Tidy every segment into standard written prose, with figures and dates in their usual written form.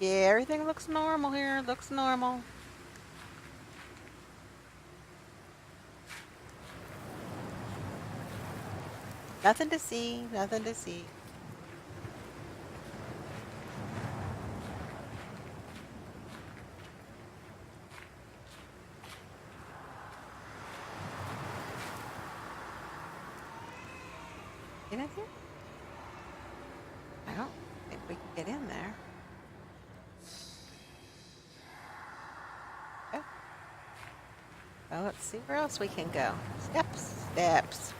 Yeah, everything looks normal here. Looks normal. Nothing to see. Nothing to see. Get in here? I don't think we can get in there. Oh. Well, let's see where else we can go. Steps. Steps.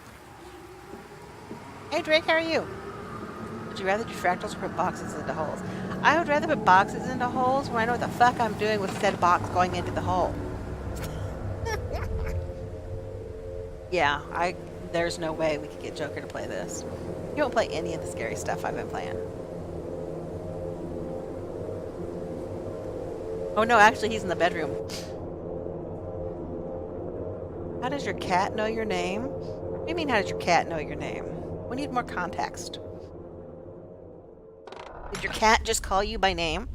Hey, Drake, how are you? Would you rather do fractals or put boxes into holes? I would rather put boxes into holes when I know what the fuck I'm doing with said box going into the hole. Yeah, there's no way we could get Joker to play this. He won't play any of the scary stuff I've been playing. Oh no, actually he's in the bedroom. How does your cat know your name? What do you mean, how does your cat know your name? We need more context. Did your cat just call you by name?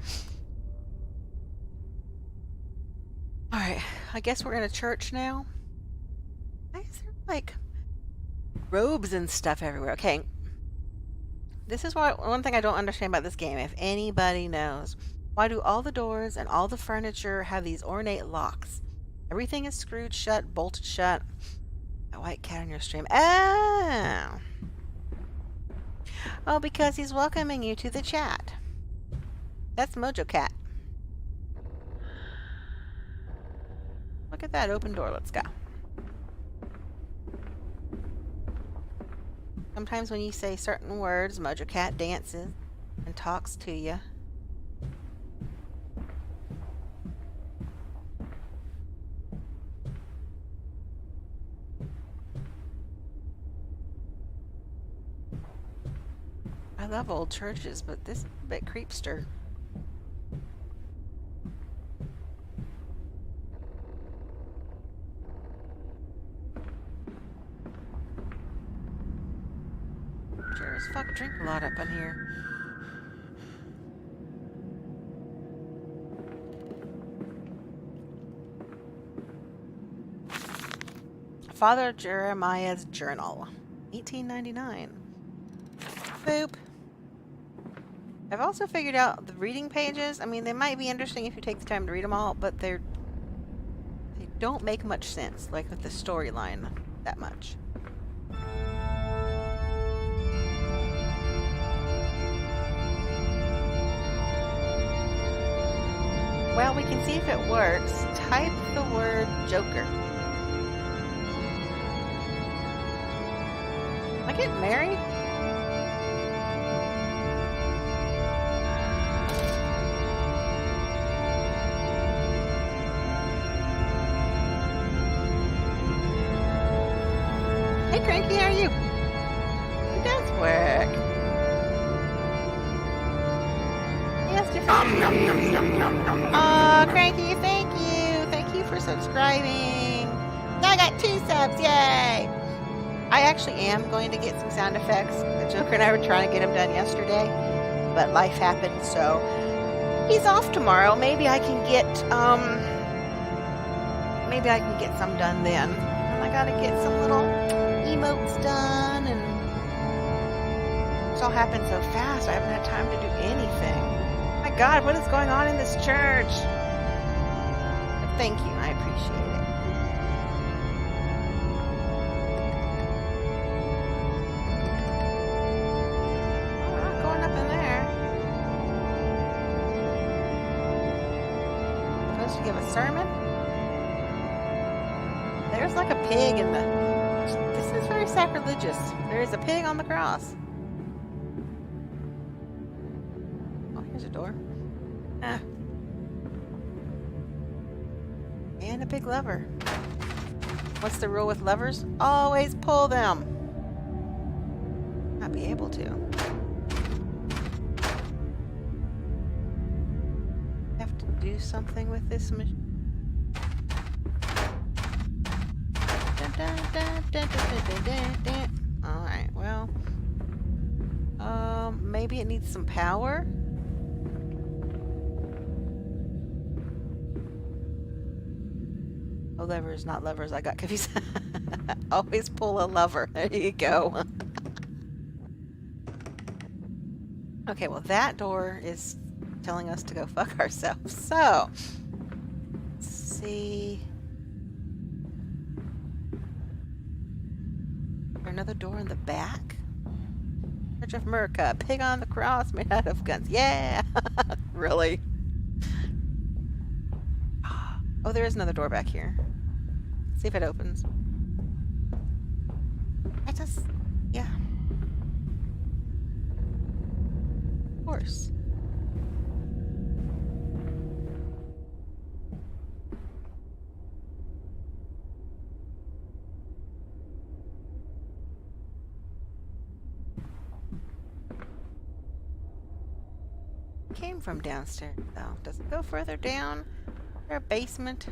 Alright, I guess we're in a church now. Why is there, like, robes and stuff everywhere? Okay. This is one thing I don't understand about this game, if anybody knows. Why do all the doors and all the furniture have these ornate locks? Everything is screwed shut, bolted shut. A white cat on your stream. Oh! Oh, because he's welcoming you to the chat. That's Mojo Cat. Look at that open door. Let's go. Sometimes when you say certain words, Mojo Cat dances and talks to you. I love old churches, but this is a bit creepster. Sure as fuck drink a lot up in here. Father Jeremiah's Journal, 1899. Boop. I've also figured out the reading pages. I mean, they might be interesting if you take the time to read them all, but they don't make much sense, like with the storyline, that much. Well, we can see if it works. Type the word Joker. Am I getting married? Hey, Cranky, how are you? It does work. Yes, different. Aw, Cranky, thank you. Thank you for subscribing. Now I got 2 subs, yay! I actually am going to get some sound effects. The Joker and I were trying to get them done yesterday, but life happened, so he's off tomorrow. Maybe I can get some done then. And I gotta get some little emotes done, and it's all happened so fast I haven't had time to do anything. My God, what is going on in this church? But thank you, I appreciate it. Oh, we're not going up in there. Supposed to give a sermon? There's like a pig in the... This is very sacrilegious. There is a pig on the cross. Oh, here's a door. Ah. And a big lever. What's the rule with levers? Always pull them. Not be able to. Have to do something with this machine. Alright, well. Maybe it needs some power? levers, not levers. I got confused. Always pull a lever. There you go. Okay, well that door is telling us to go fuck ourselves. So, let's see. Is there another door in the back? Church of America, pig on the cross made out of guns. Yeah! Really? Oh, there is another door back here. See if it opens. I just... yeah. Of course. Came from downstairs, though. Does it go further down? Is there a basement?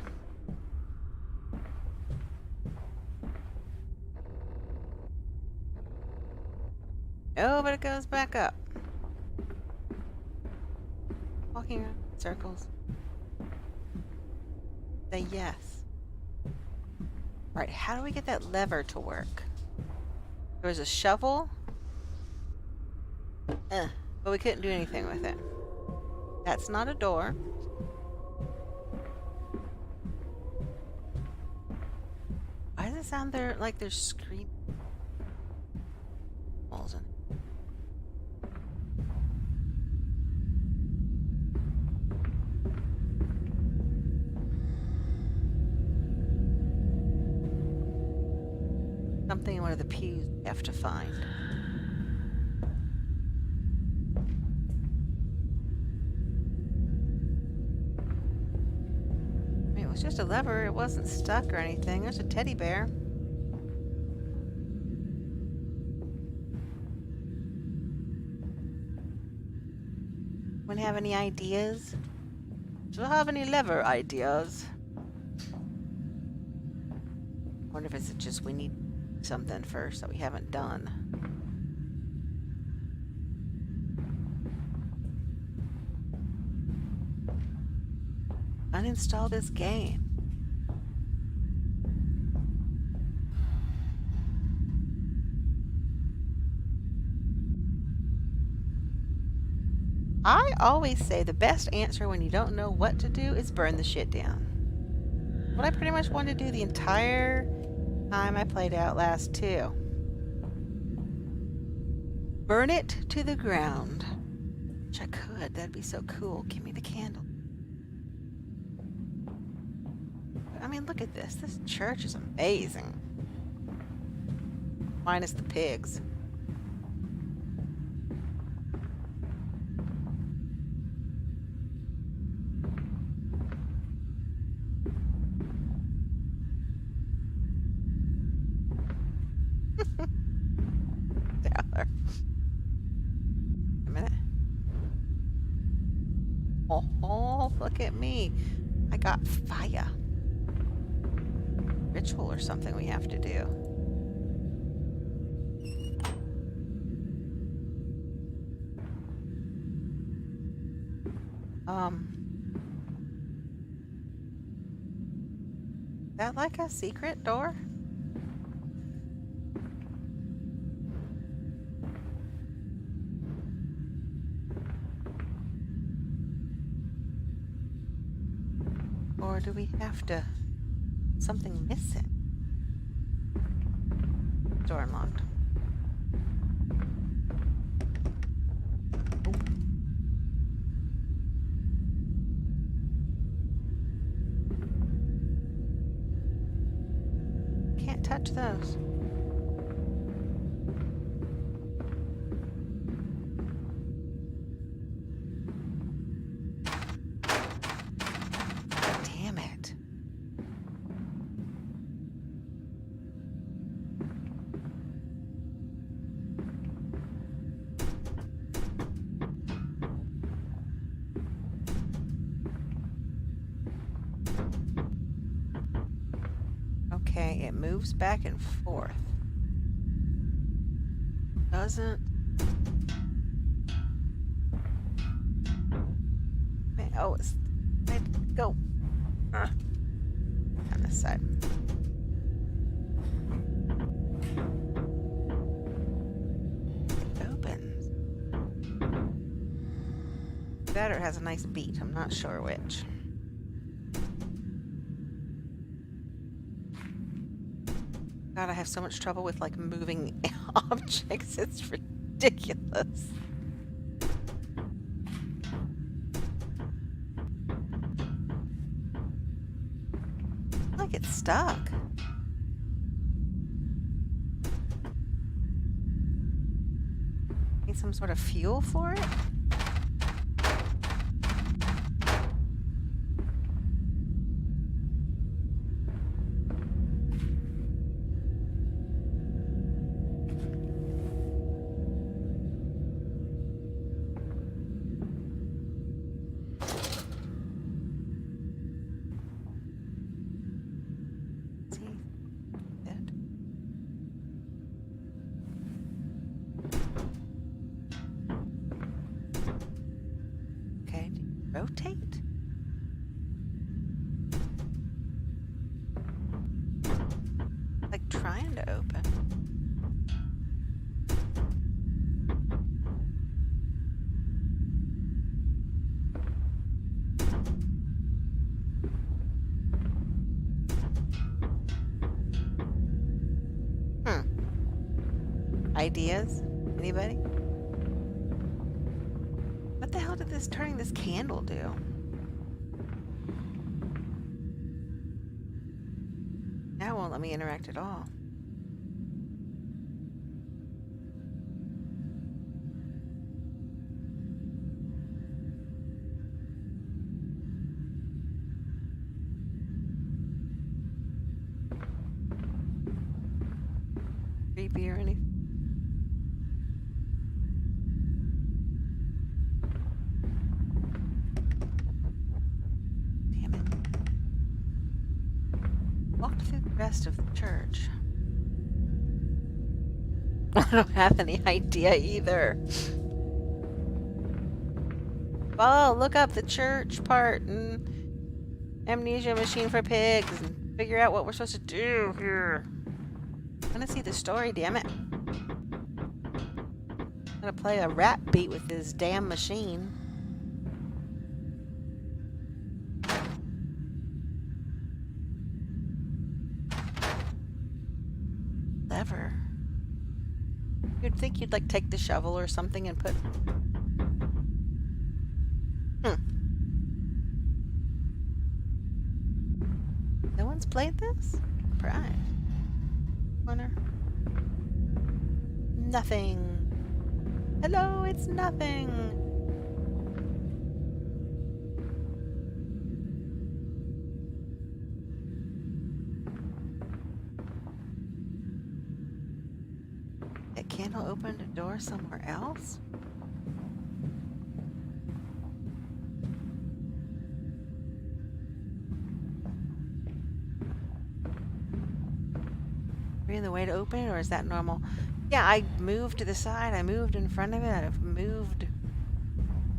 Oh, but it goes back up. Walking around in circles. Say yes. Right, how do we get that lever to work? There was a shovel. But we couldn't do anything with it. That's not a door. Why does it sound there like there's screaming? Something in one of the pews we have to find. It was just a lever. It wasn't stuck or anything. There's a teddy bear. Anyone have any ideas? Do you have any lever ideas? Wonder if it's just we need something first that we haven't done. Uninstall this game. I always say the best answer when you don't know what to do is burn the shit down. What I pretty much wanted to do the entire time I played Outlast 2. Burn it to the ground. Which I could. That'd be so cool. Give me the candle. I mean, look at this. This church is amazing. Minus the pigs. Tyler. A minute. Oh, look at me. I got fire. Ritual or something we have to do. Is that like a secret door? Or do we have to... something missing? Door unlocked. Ooh. Can't touch those. Damn it. Okay, it moves back and forth. Doesn't... Man, oh, it's... Go. this side. It opens. That or it has a nice beat. I'm not sure which. God, I have so much trouble with like moving objects. It's ridiculous. Like it's stuck. Need some sort of fuel for it? Rotate? Like trying to open. Ideas? Anybody? What the hell did turning this candle do? Now it won't let me interact at all. Creepy or anything? Rest of the church. I don't have any idea either. Oh, look up the church part and amnesia machine for pigs and figure out what we're supposed to do here. I want to see the story, damn it. I'm gonna play a rap beat with this damn machine. Lever. You'd think you'd like take the shovel or something and put... No one's played this? Surprise. Corner. Nothing. Hello, it's nothing. That candle opened a door somewhere else? Really the way to open it, or is that normal? Yeah, I moved to the side, I moved in front of it, I've moved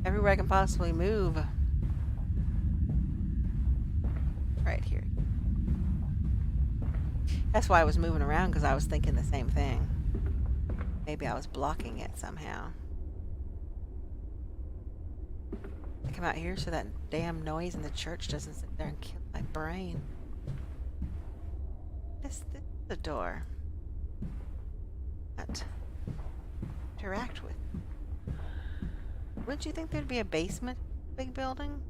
everywhere I can possibly move. Right here. That's why I was moving around, because I was thinking the same thing. Maybe I was blocking it somehow. I come out here so that damn noise in the church doesn't sit there and kill my brain. This is the door. What? Interact with. Wouldn't you think there'd be a basement? Big building?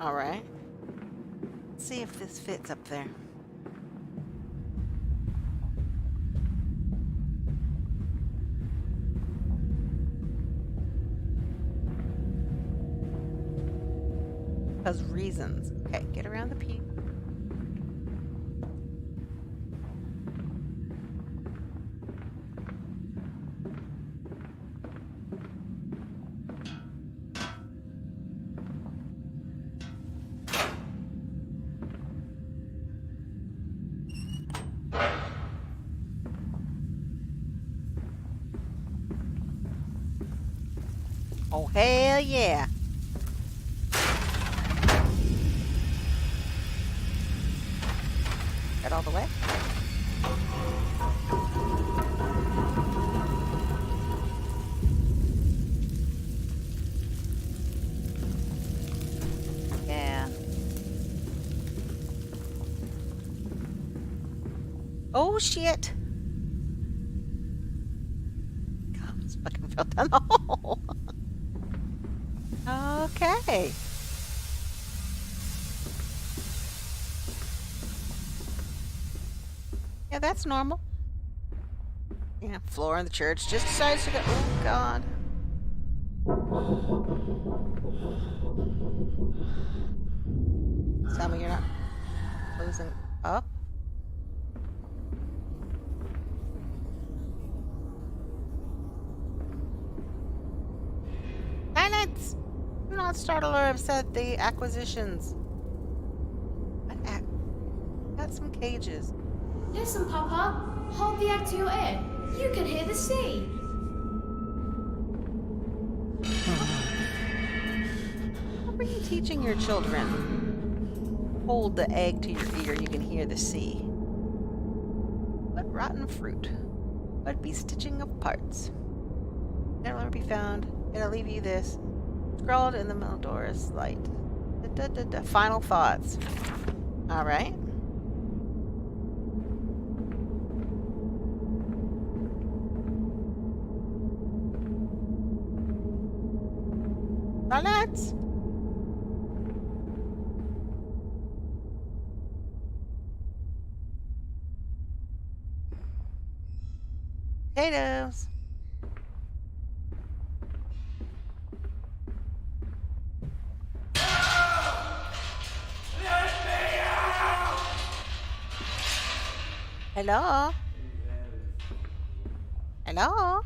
Alright. Let's see if this fits up there. Because reasons. Okay, get around the pew. Oh, hell yeah. That all the way? Yeah. Oh, shit. God, I almost fucking fell down the hole. Okay. Yeah, that's normal. Yeah, floor in the church just decides to go. Oh, God. Tell me you're not closing up. Silence! Do not startle or upset the acquisitions. What got some cages. Listen, Papa. Hold the egg to your ear. You can hear the sea. What were you teaching your children? Hold the egg to your ear, you can hear the sea. What rotten fruit? What bestitching of parts? Never ever be found. And I'll leave you this. Scrawled in the middle door is light. Final thoughts. Alright. Silence! Potatoes. Hello? Hello?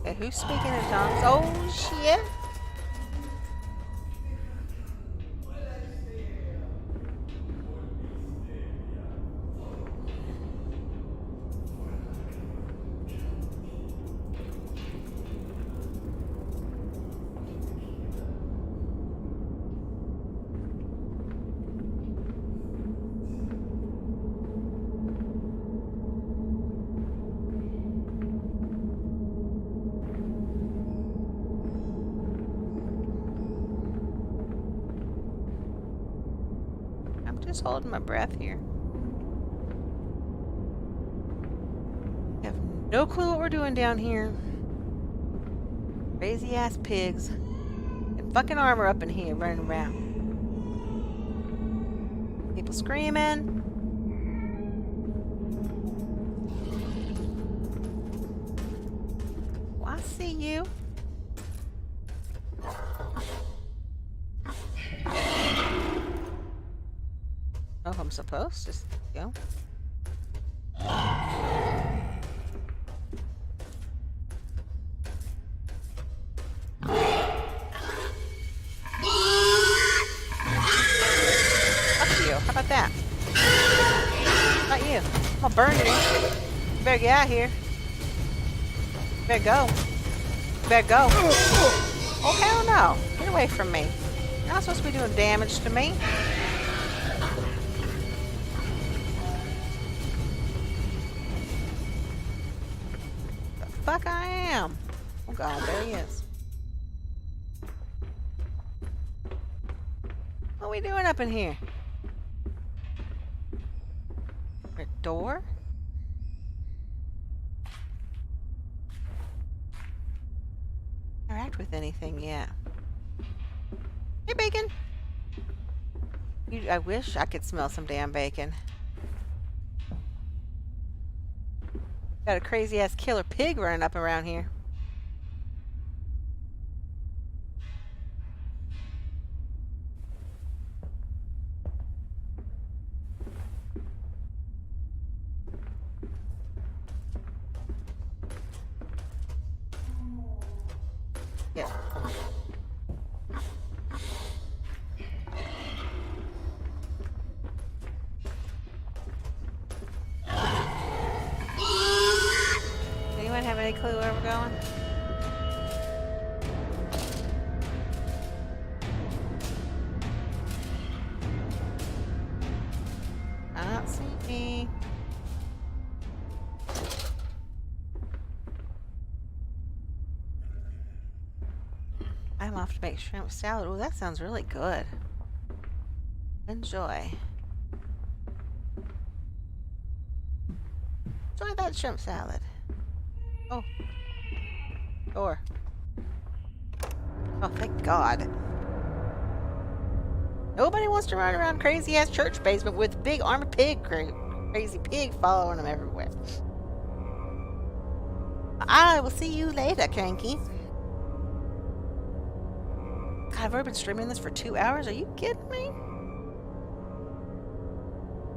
Okay, who's speaking in tongues? Oh, shit. I'm just holding my breath here. I have no clue what we're doing down here. Crazy ass pigs. And fucking armor up in here running around. People screaming. Oh, I see you. Oh, I'm supposed to go. Fuck you. How about that? Not you. I'm gonna burn you. You better get out of here. You better go. You better go. Oh, hell no. Get away from me. You're not supposed to be doing damage to me. The fuck I am. Oh God, there he is. What are we doing up in here? A door? Interact with anything yet? Hey, bacon. I wish I could smell some damn bacon. Got a crazy ass killer pig running up around here. Yeah. Any clue where we're going? I don't see me. I'm off to make shrimp salad. Oh, that sounds really good. Enjoy. Enjoy that shrimp salad. Oh. Door. Oh, thank God. Nobody wants to run around crazy-ass church basement with big armored pig crazy pig following them everywhere. I will see you later, Cranky. God, I've already been streaming this for 2 hours? Are you kidding me?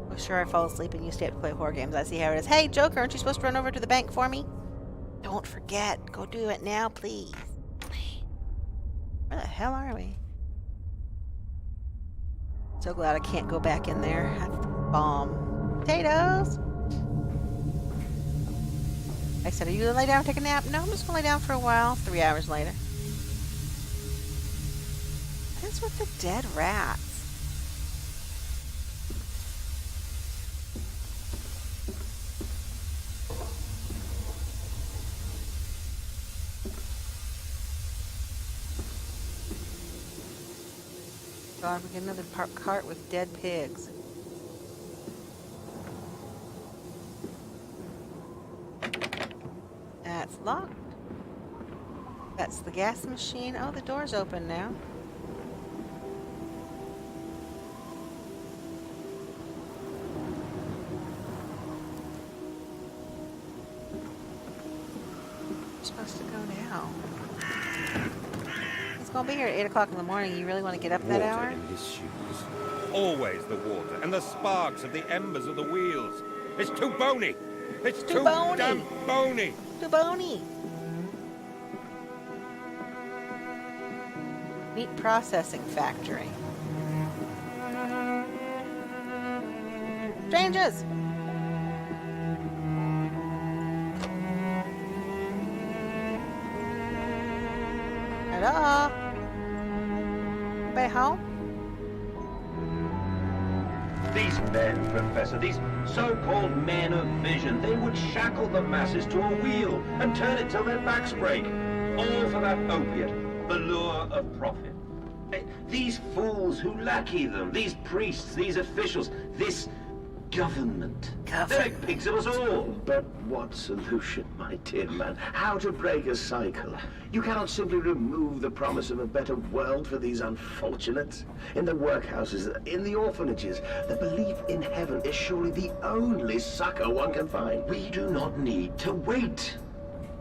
I'm sure I fall asleep and you stay up to play horror games. I see how it is. Hey, Joker, aren't you supposed to run over to the bank for me? Don't forget. Go do it now, please. Where the hell are we? So glad I can't go back in there. That's the bomb. Potatoes! I said, are you gonna lay down and take a nap? No, I'm just gonna lay down for a while. 3 hours later. What is with the dead rats? God, we get another cart with dead pigs. That's locked. That's the gas machine. Oh, the door's open now. We're supposed to go now. He's gonna be here at 8 o'clock in the morning. You really want to get up that hour? In his shoes. Always the water and the sparks of the embers of the wheels. It's too bony. It's too bony. damn bony. Too bony. Meat processing factory. Strangers! Hello? Anybody home? These men, Professor, these so-called men of vision, they would shackle the masses to a wheel and turn it till their backs break. All for that opiate, the lure of profit. These fools who lackey them, these priests, these officials, this government. They make pigs of us all. But what solution, my dear man? How to break a cycle? You cannot simply remove the promise of a better world for these unfortunates. In the workhouses, in the orphanages, the belief in heaven is surely the only succor one can find. We do not need to wait.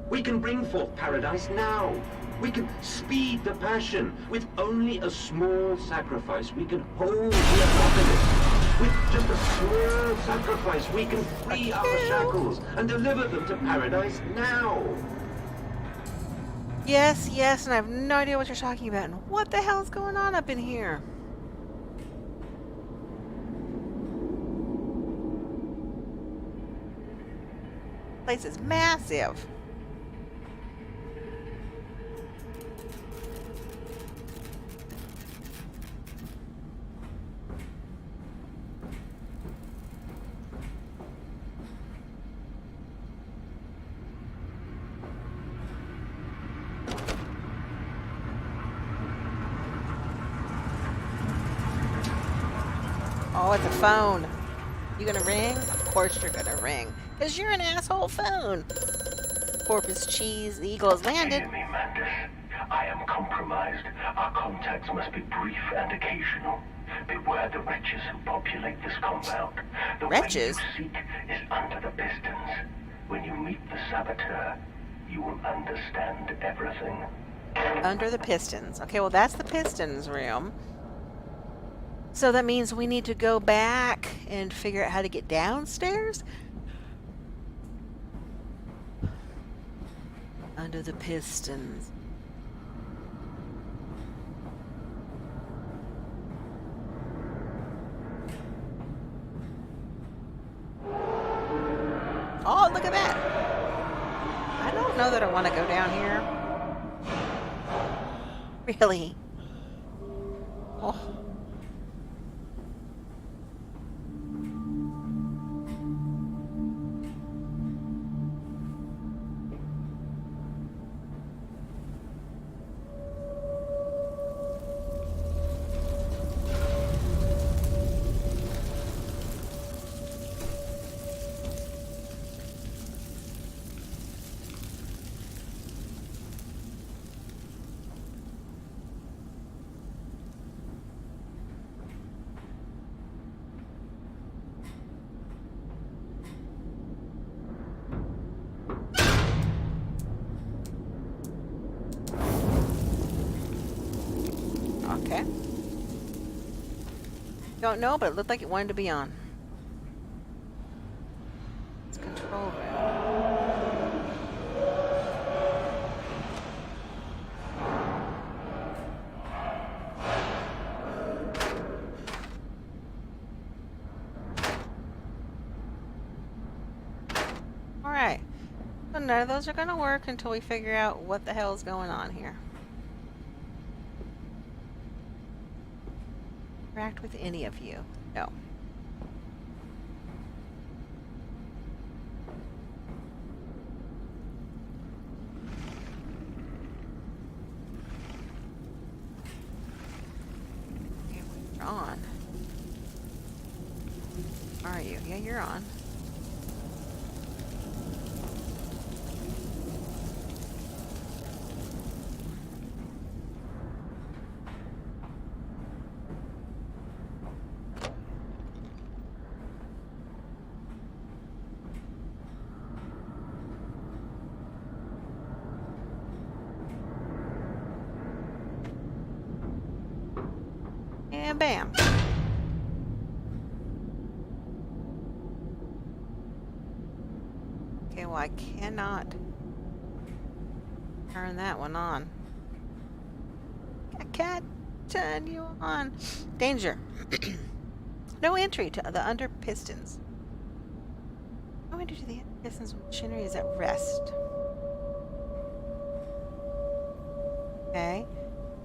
We can bring forth paradise now. We can speed the passion. With only a small sacrifice, we can hold the apocalypse. With just a small sacrifice, we can free our shackles and deliver them to paradise now. Yes, yes, and I have no idea what you're talking about. And what the hell is going on up in here? This place is massive. Oh, it's a phone. You gonna ring? Of course you're gonna ring. Because you're an asshole phone. Corpus cheese, the eagle has landed. Hear me, Mantis. I am compromised. Our contacts must be brief and occasional. Beware the wretches who populate this compound. The Wretches? weapon you seek is under the pistons. When you meet the saboteur, you will understand everything. Under the pistons. Okay, well that's the pistons room. So that means we need to go back and figure out how to get downstairs? Under the pistons. Oh, look at that! I don't know that I want to go down here. Really? Oh. Okay. Don't know, but it looked like it wanted to be on. It's control room. Alright. So none of those are gonna work until we figure out what the hell's going on here. Interact with any of you. No. Okay, you're on. Are you? Yeah, you're on. And bam. Okay, well, I cannot turn that one on. I can't turn you on. Danger. No entry to the under pistons. No entry to the under pistons when machinery is at rest. Okay.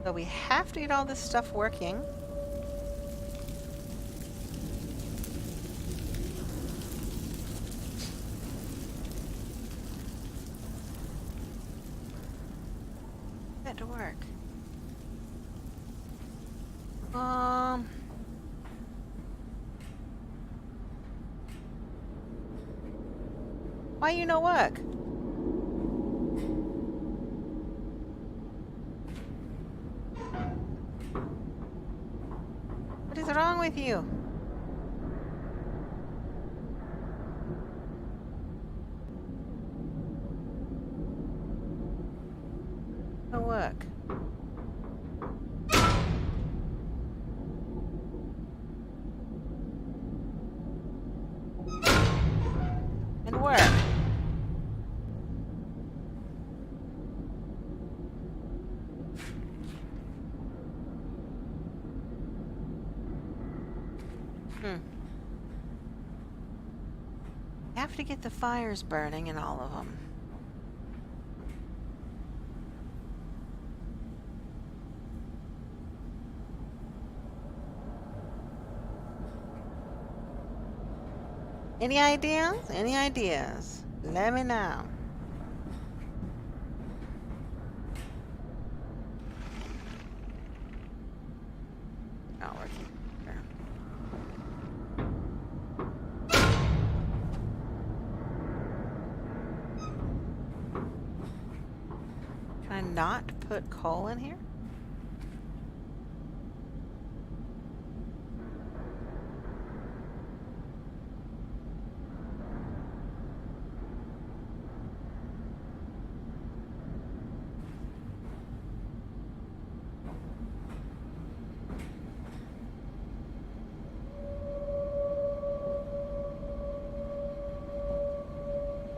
So we have to get all this stuff working. That to work. Why you no work? What is wrong with you? No work. And work. Have to get the fires burning in all of them. Any ideas? Any ideas? Let me know. Not working. There. Can I not put coal in here?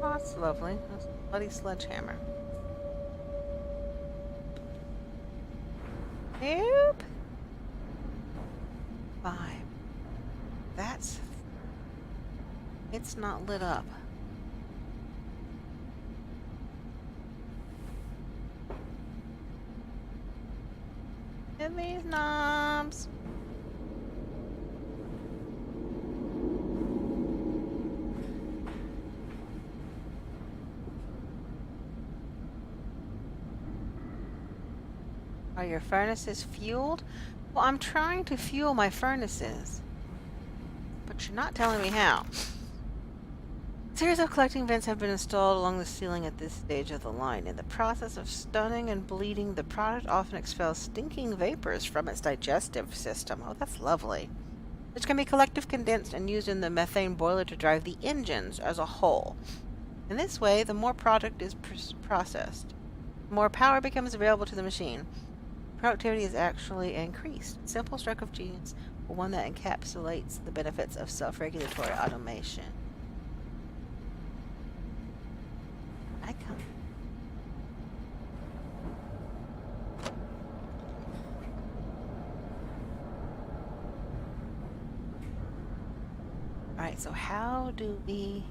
Oh, that's lovely. That's a bloody sledgehammer. Nope. 5. That's... It's not lit up. these knobs. Are your furnaces fueled? Well, I'm trying to fuel my furnaces, but you're not telling me how. A series of collecting vents have been installed along the ceiling at this stage of the line. In the process of stunning and bleeding, the product often expels stinking vapors from its digestive system. Oh, that's lovely. Which can be collected, condensed, and used in the methane boiler to drive the engines as a whole. In this way, the more product is processed, the more power becomes available to the machine. Productivity is actually increased. Simple stroke of genius, but one that encapsulates the benefits of self-regulatory automation. I come. Alright, so how do we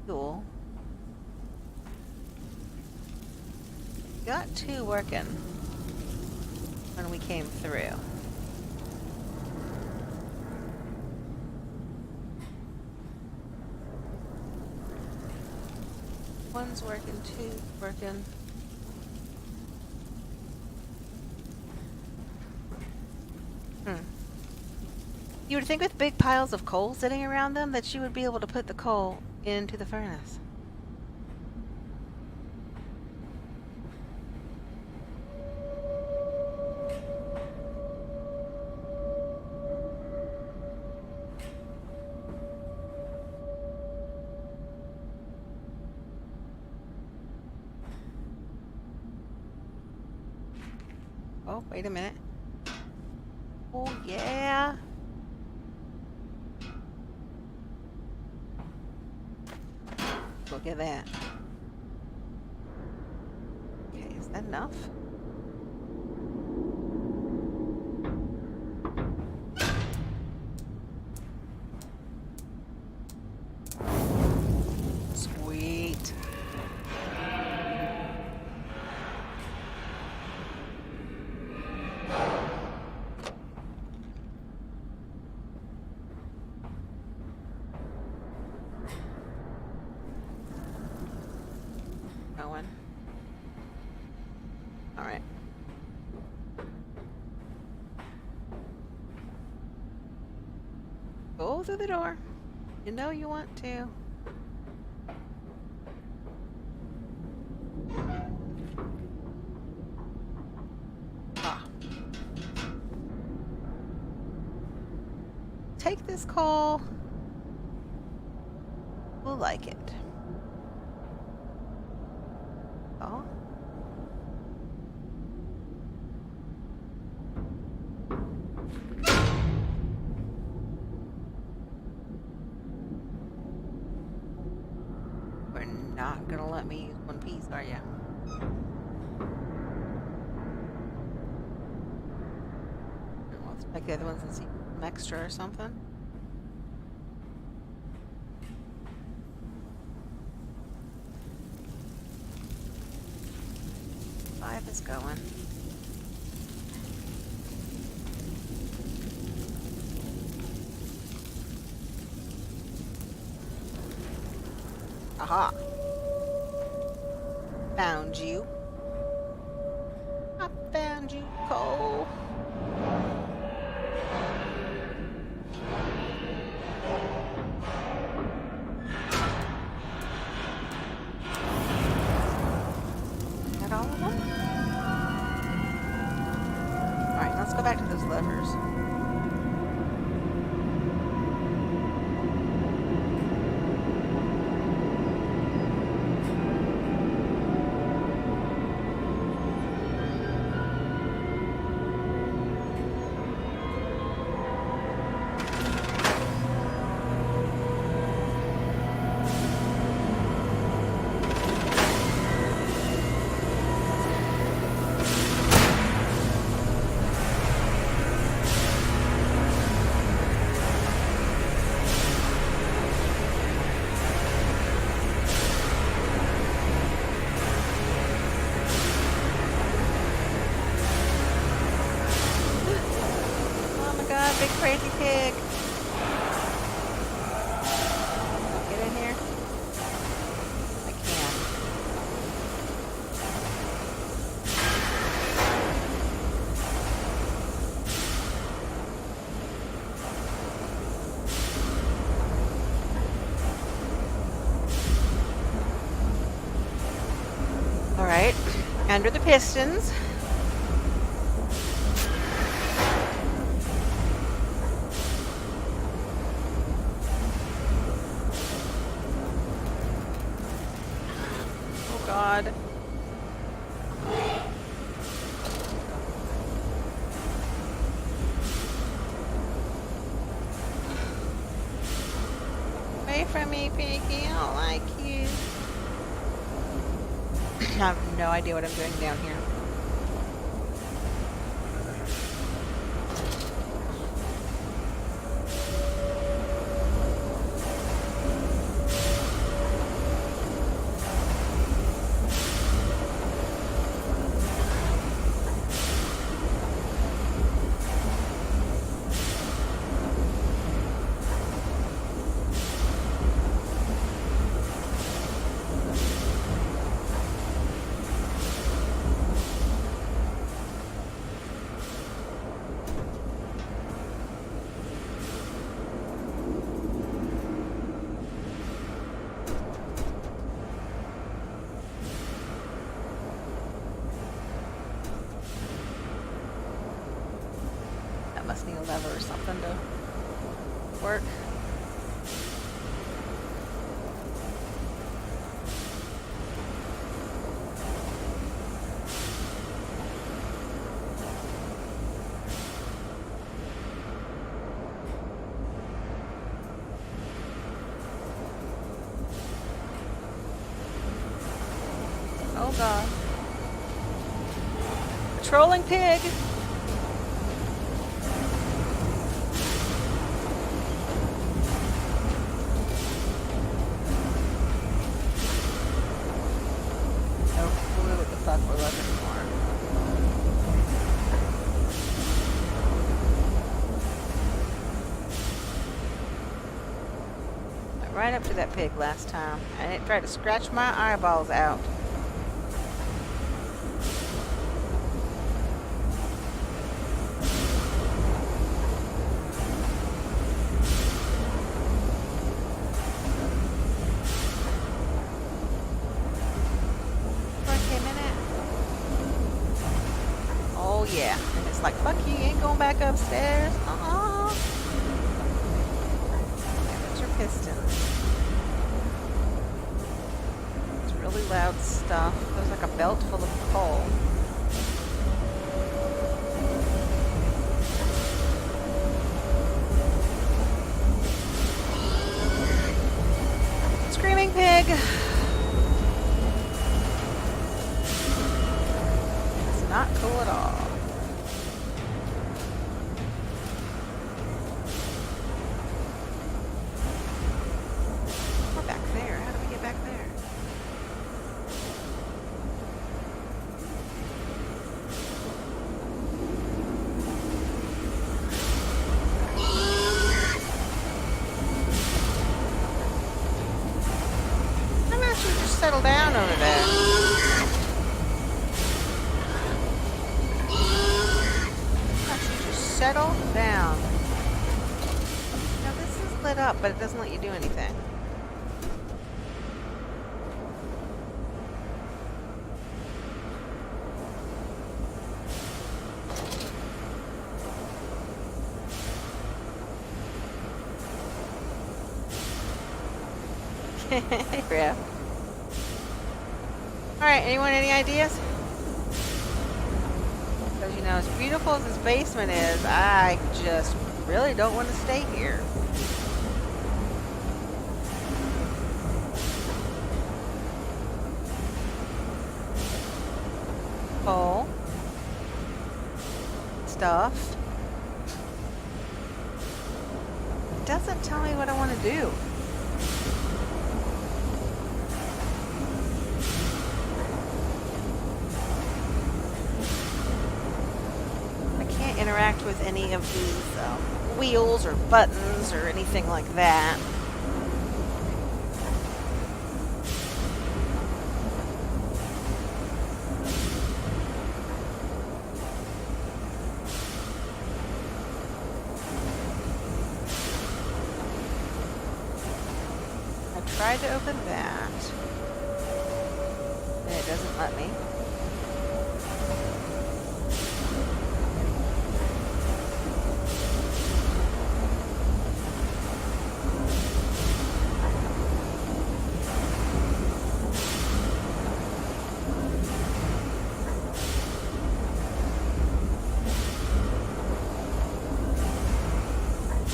fuel? Got two working when we came through. One's working, two's working. You would think with big piles of coal sitting around them that you would be able to put the coal into the furnace. Oh, wait a minute. Oh, yeah. Look at that. Okay, is that enough? Sweet. Going. All right. Go through the door. You know you want to. Ah. Take this coal. We'll like it. Oh. We're not gonna let me use one piece, are ya? Let's pick the other ones and see some extra or something. Five is going. Aha. Found you. I found you, Cole. Got all of them? Alright, let's go back to those levers. Crazy pig. Get in here. I can. All right. Under the pistons. Oh God. Away from me, Piggy. I don't like you. I have no idea what I'm doing down here. That must need a lever or something to work. Oh God. Patrolling pig. No clue what the fuck we're looking for. Went right up to that pig last time, and it tried to scratch my eyeballs out. Oh yeah, and it's like, fuck you, you ain't going back upstairs. That's your piston. It's really loud stuff. There's like a belt full of coal. Screaming pig. It's not cool at all. We're back there. How do we get back there? I'm gonna just settle down over there. Settle down. Now this is lit up, but it doesn't let you do anything. Hey, Griff. Alright, anyone any ideas? Because, you know, as beautiful as this basement is, I just really don't want to stay here. Coal. Stuff. It doesn't tell me what I want to do. Interact with any of these wheels or buttons or anything like that. I tried to open that, and it doesn't let me.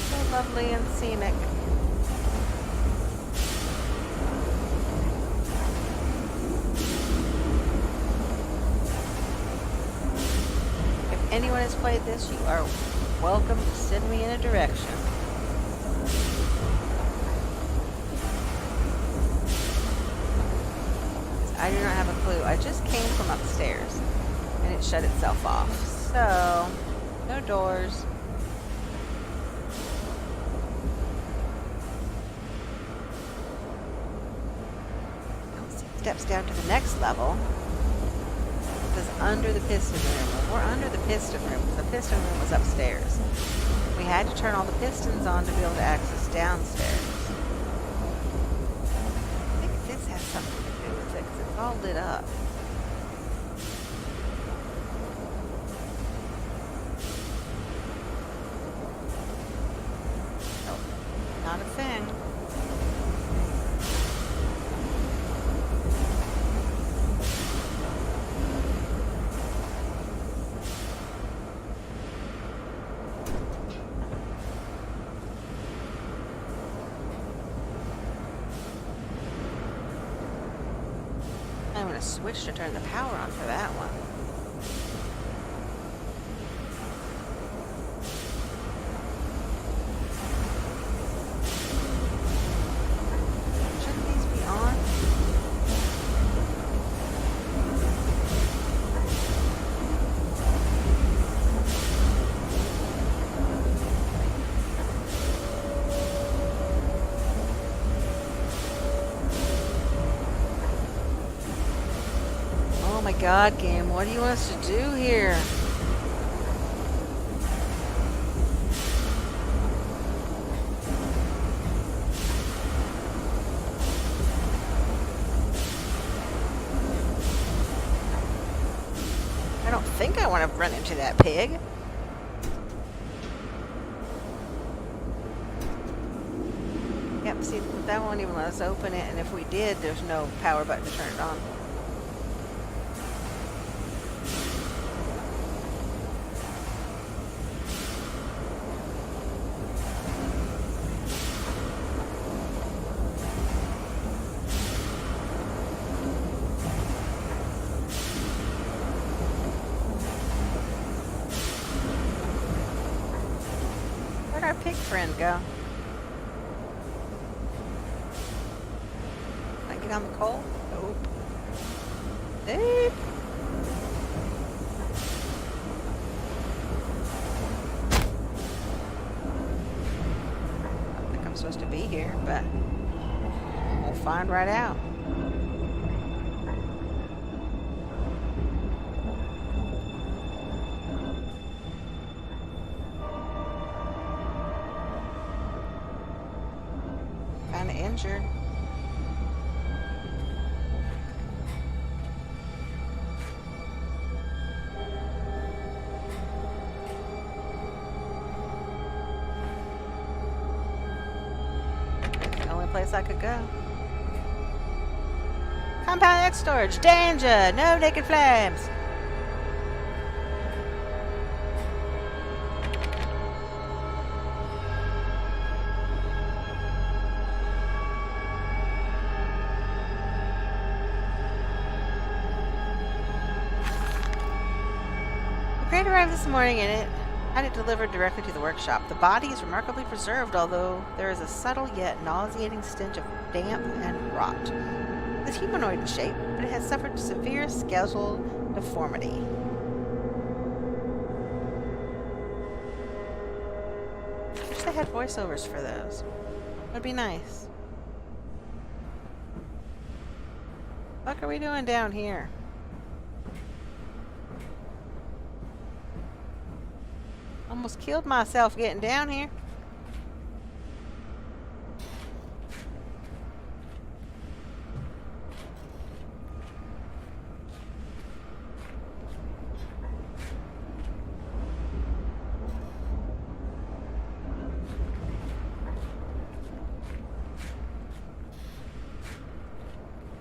So lovely and scenic. If anyone has played this, you are welcome to send me in a direction. I do not have a clue. I just came from upstairs and it shut itself off. So, no doors. Steps down to the next level. It says under the piston room. Well, we're under the piston room because the piston room was upstairs. We had to turn all the pistons on to be able to access downstairs. I think this has something to do with it because it's all lit up. Oh, not a thing. I'm going to switch to turn the power on for that one. Shouldn't these be on? Oh my god, game, what do you want us to do here? I don't think I want to run into that pig. Yep, see, that won't even let us open it, and if we did, there's no power button to turn it on. Where'd our pig friend go? Can I get on the coal? Nope. Nope. I don't think I'm supposed to be here, but we'll find right out. Kinda injured. The only place I could go. Compound X storage. Danger! No naked flames! Crate arrived this morning and it had it delivered directly to the workshop. The body is remarkably preserved, although there is a subtle yet nauseating stench of damp and rot. It is humanoid in shape, but it has suffered severe skeletal deformity. wish they had voiceovers for those. Would be nice. What are we doing down here? Almost killed myself getting down here.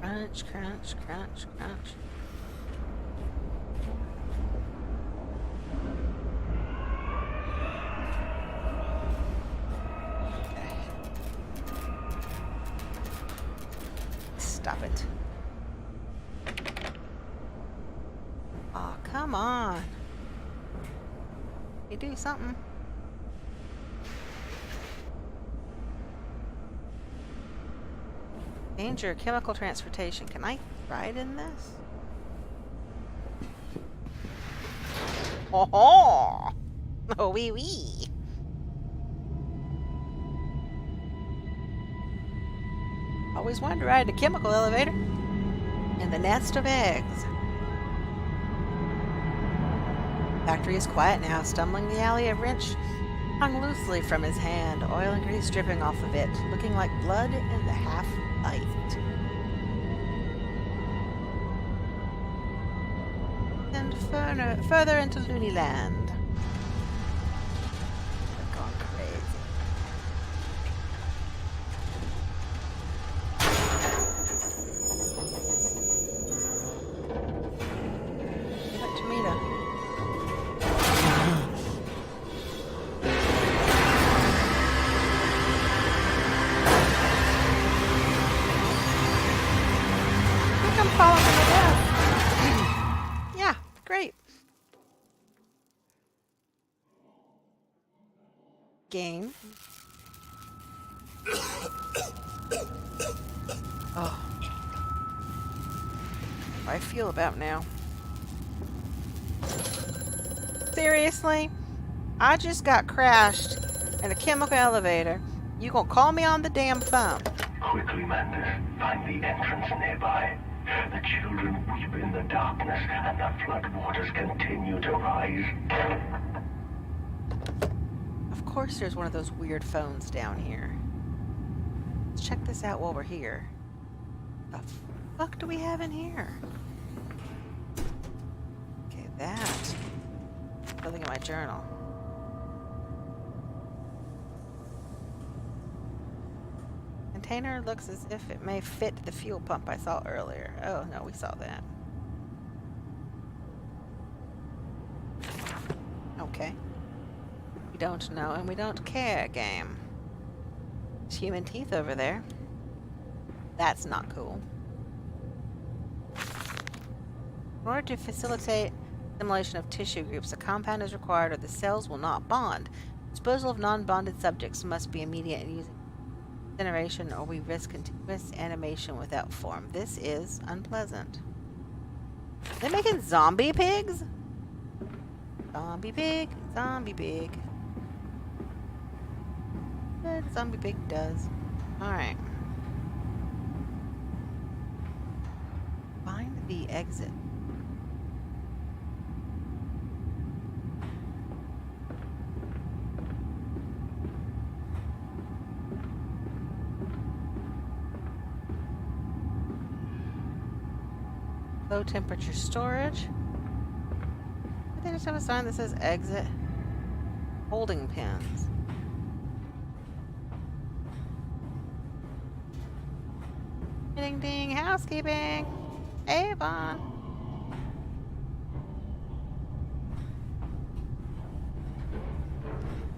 Crunch, crunch, crunch, crunch. Okay. Stop it. Oh, come on. You do something. Danger, chemical transportation. Can I ride in this? Oh, oh, wee wee. Always wanted to ride a chemical elevator. In the nest of eggs. Factory is quiet now. Stumbling the alley, a wrench hung loosely from his hand, oil and grease dripping off of it, looking like blood in the half light. And further into Looney Land. I've gone crazy. Give it to Mita. I'm falling from the desk. Yeah, great. Game. Oh. How I feel about now. Seriously? I just got crashed in a chemical elevator. You gonna call me on the damn phone? Quickly, Mantis, find the entrance nearby. The children weep in the darkness, and the floodwaters continue to rise. Of course there's one of those weird phones down here. Let's check this out while we're here. The fuck do we have in here? Okay, that. Something in my journal. Container looks as if it may fit the fuel pump I saw earlier. Oh, no, we saw that. Okay. We don't know and we don't care, game. There's human teeth over there. That's not cool. In order to facilitate assimilation of tissue groups, a compound is required or the cells will not bond. Disposal of non-bonded subjects must be immediate and using incineration or we risk continuous animation without form. This is unpleasant. They're making zombie pigs? Zombie pig, zombie pig. What a zombie pig does. Alright. Find the exit. Low temperature storage. They just have a sign that says exit. Holding pins. Ding ding, housekeeping. Avon.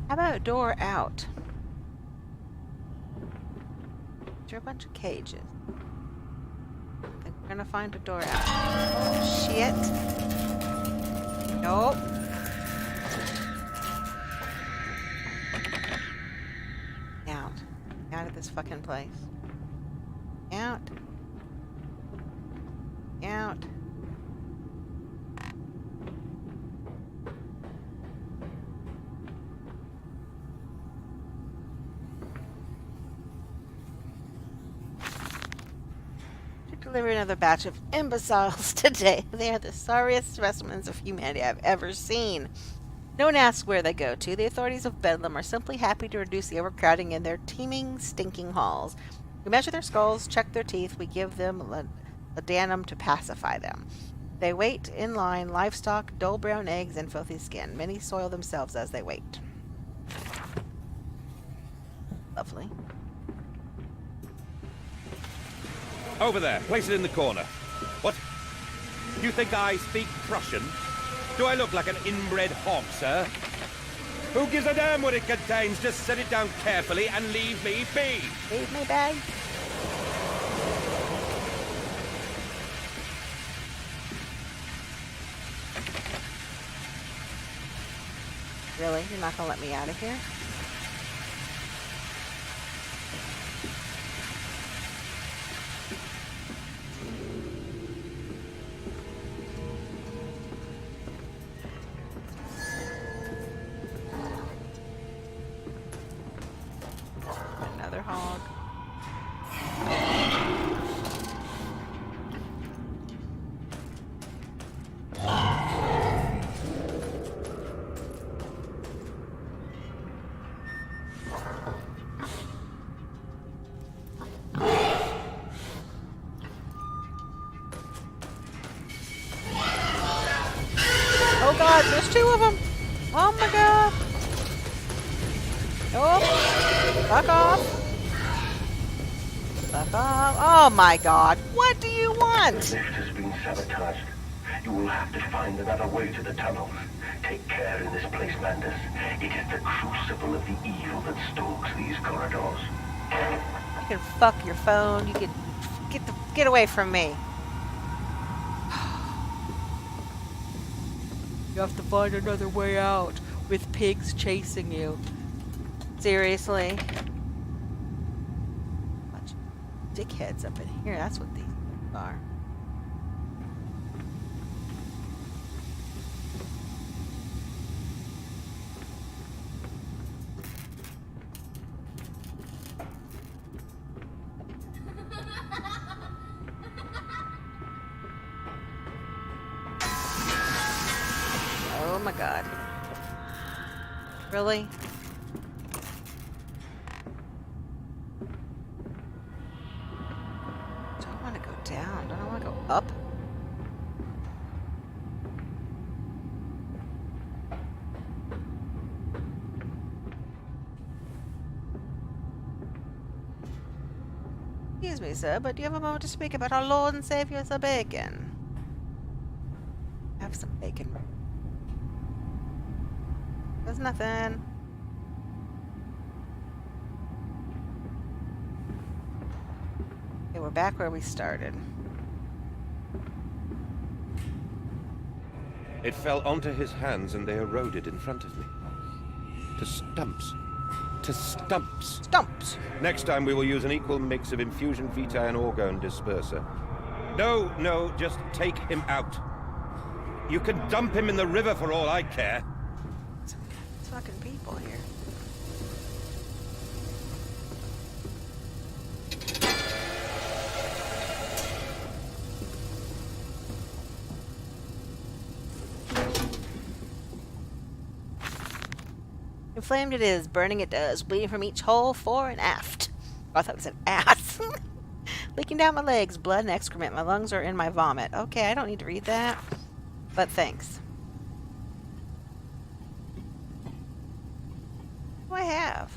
How about door out? There are a bunch of cages. I think we're gonna find a door out. Oh shit. Nope. Out. Out of this fucking place. Out. Out. deliver another batch of imbeciles today. They are the sorriest specimens of humanity I've ever seen. No one asks where they go to. The authorities of Bedlam are simply happy to reduce the overcrowding in their teeming, stinking halls. We measure their skulls, check their teeth, we give them laudanum to pacify them. They wait in line, livestock, dull brown eggs, and filthy skin. Many soil themselves as they wait. Lovely. Over there. Place it in the corner. What? You think I speak Prussian? Do I look like an inbred hog, sir? Who gives a damn what it contains? Just set it down carefully and leave me be. Leave me, bag. Really? You're not gonna let me out of here? Another hog. Oh god, there's two of them! Oh my god! Oh! Fuck off! Fuck off! Oh my god! What do you The want? lift has been sabotaged. You will have to find another way to the tunnels. Take care in this place, Mandus. It is the crucible of the evil that stalks these corridors. You can fuck your phone. You can get away from me. You have to find another way out with pigs chasing you. Seriously? Bunch of dickheads up in here. That's what these are. Oh my god. Really? Don't want to go down. Don't I want to go up? Excuse me, sir, but do you have a moment to speak about our Lord and Savior, Sir Bacon? Have some bacon. There's nothing. Okay, we're back where we started. It fell onto his hands and they eroded in front of me. To stumps. To stumps. Stumps! Next time we will use an equal mix of infusion vitae and orgone disperser. No, just take him out. You can dump him in the river for all I care. It's fucking people here. Inflamed it is, burning it does, bleeding from each hole, fore and aft. Oh, I thought it said ass. Leaking down my legs, blood and excrement. My lungs are in my vomit. Okay, I don't need to read that, but thanks. What do I have?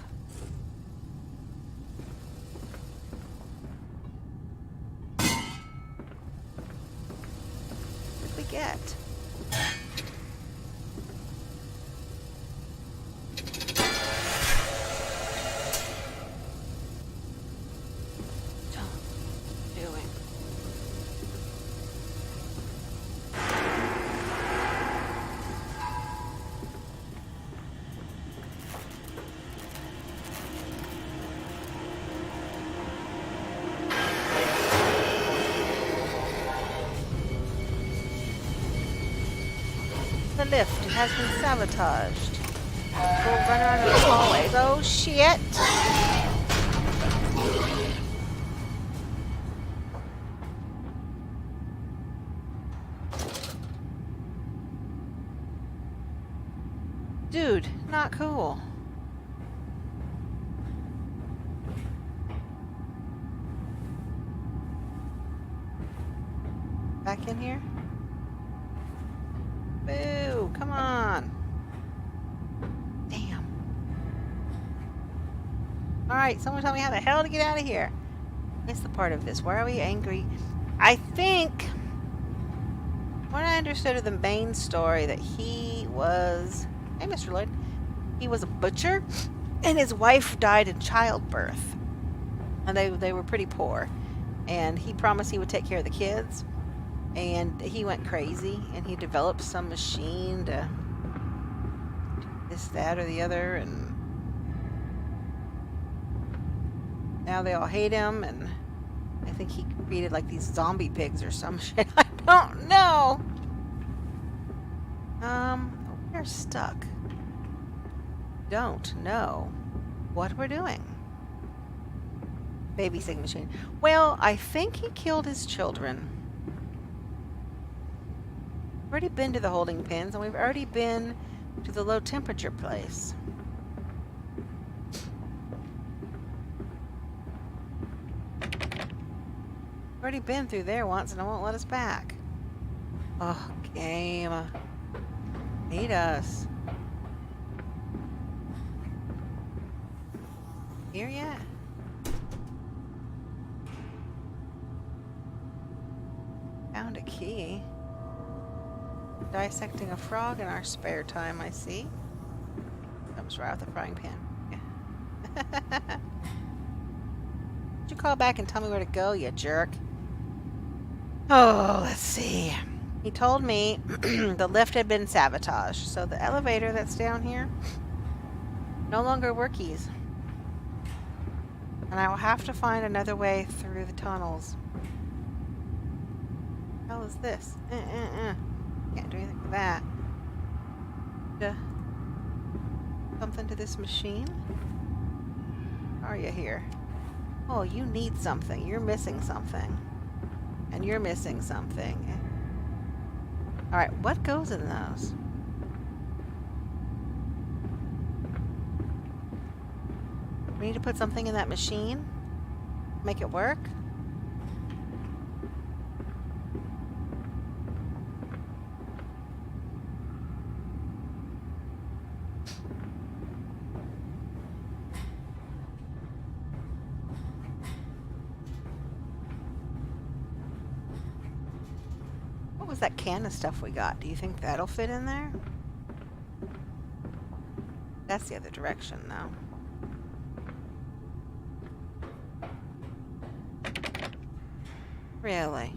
What did we get? Doing. The lift has been sabotaged. We'll run around in the hallways. Oh shit! Dude, not cool. Back in here? Boo! Come on! Damn. Alright, someone tell me how the hell to get out of here. What's the part of this? Why are we angry? I think what I understood of the main story that he was... Hey, Mr. Lloyd. He was a butcher, and his wife died in childbirth. And they were pretty poor. And he promised he would take care of the kids. And he went crazy, and he developed some machine to this, that, or the other, and now they all hate him, and I think he created like these zombie pigs or some shit. I don't know. We're stuck. Don't know what we're doing. Babysitting machine. Well, I think he killed his children. We've already been to the holding pens, and we've already been to the low temperature place. We've already been through there once, and it won't let us back. Oh, game. Hate us. Here yet? Found a key. Dissecting a frog in our spare time, I see. Comes right out the frying pan. Yeah. Did you call back and tell me where to go, you jerk? Oh, let's see. He told me the lift had been sabotaged, so the elevator that's down here no longer workies. And I will have to find another way through the tunnels. What the hell is this? Can't do anything with that. Something to this machine? How are you here? Oh, you need something. You're missing something. And you're missing something. Alright, what goes in those? We need to put something in that machine? Make it work? What was that can of stuff we got? Do you think that'll fit in there? That's the other direction, though. Really?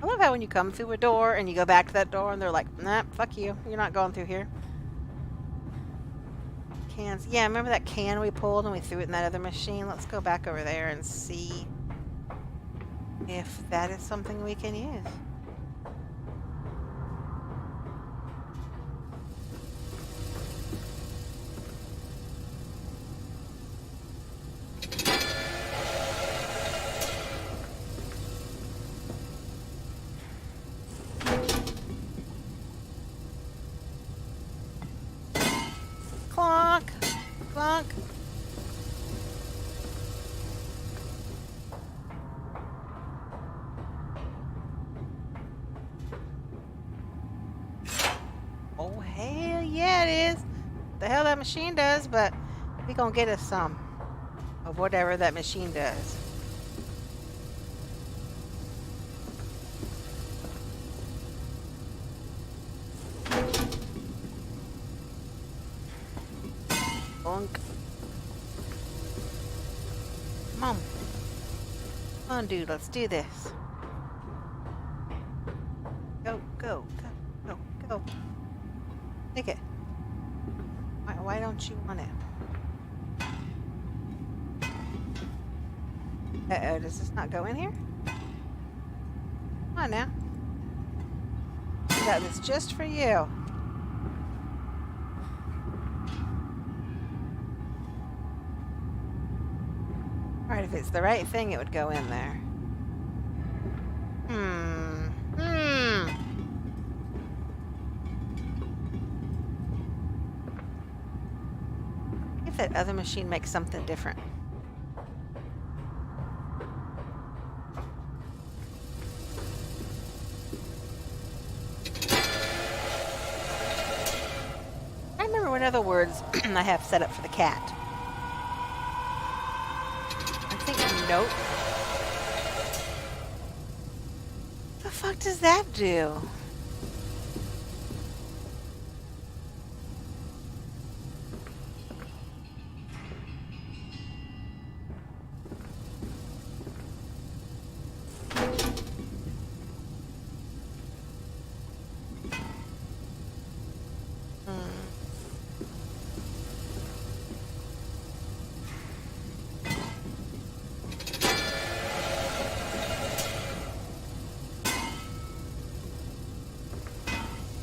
I love how when you come through a door and you go back to that door and they're like, nah, fuck you. You're not going through here. Cans. Yeah, remember that can we pulled and we threw it in that other machine? Let's go back over there and see if that is something we can use. Clonk! Clonk! Oh, hell yeah it is! The hell that machine does, but we gonna get us some of whatever that machine does. Bonk. Come on. Come on, dude, let's do this. Go, go, go, go, go. Take it. Why don't you want it? Uh-oh, does this not go in here? Come on now. I got this just for you. Alright, if it's the right thing, it would go in there. that other machine makes something different. I remember what other words I have set up for the cat. I think nope. What the fuck does that do?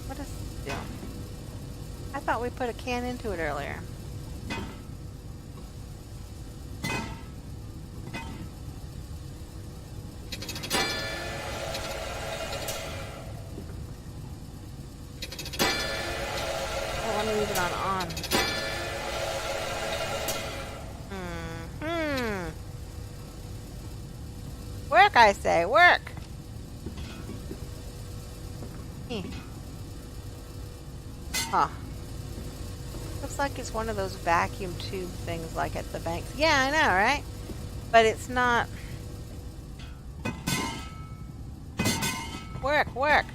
What does this do? I thought we put a can into it earlier. Oh, let me leave it on. Work, I say, work! Huh. Looks like it's one of those vacuum tube things like at the banks. Yeah, I know, right? But it's not... Work, work!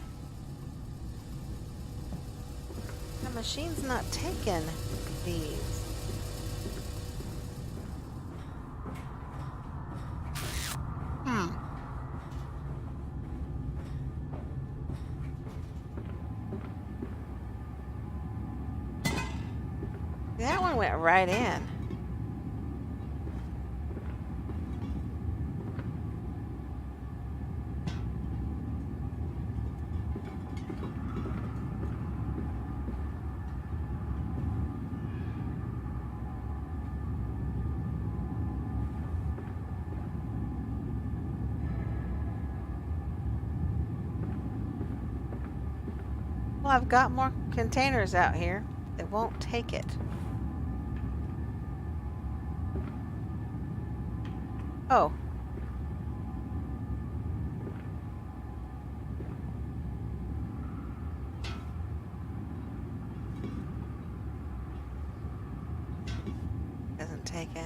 The machine's not taking these. That one went right in. Well, I've got more containers out here. They won't take it. Oh. Doesn't take it.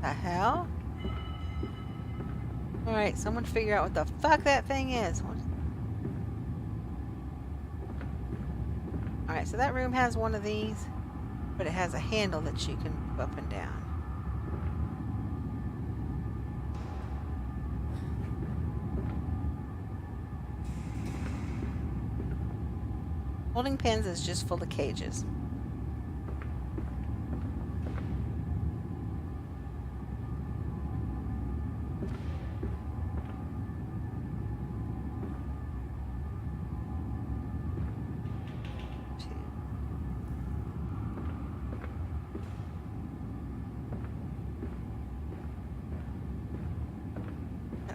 The hell? Alright, someone figure out what the fuck that thing is. Alright, so that room has one of these, but it has a handle that you can move up and down. Holding pens is just full of cages.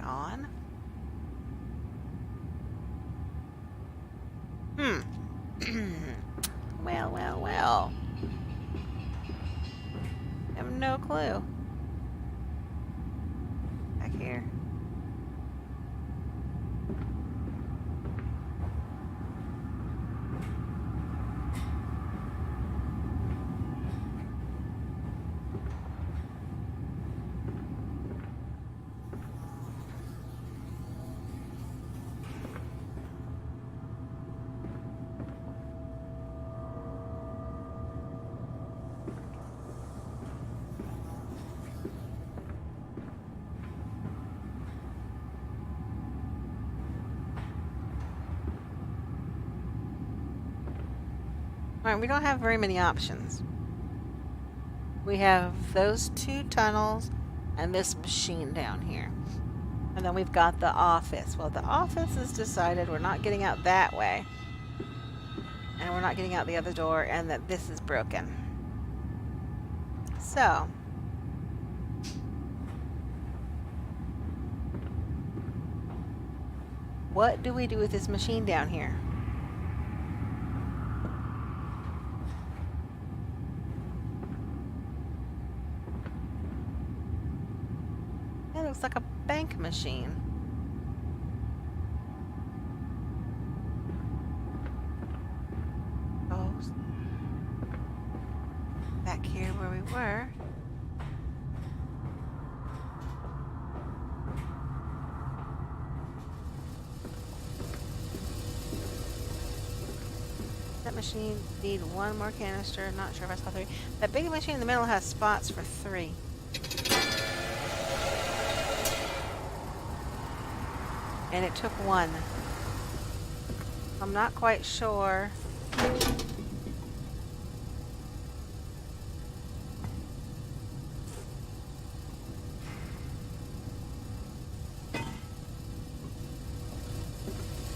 On. Well. I have no clue. Back here. Alright, we don't have very many options. We have those two tunnels and this machine down here. And then we've got the office. Well, the office has decided we're not getting out that way. And we're not getting out the other door, and that this is broken. So. What do we do with this machine down here? That looks like a bank machine. Oh. Back here where we were. That machine need one more canister. Not sure if I saw 3. That big machine in the middle has spots for 3. And it took 1. I'm not quite sure.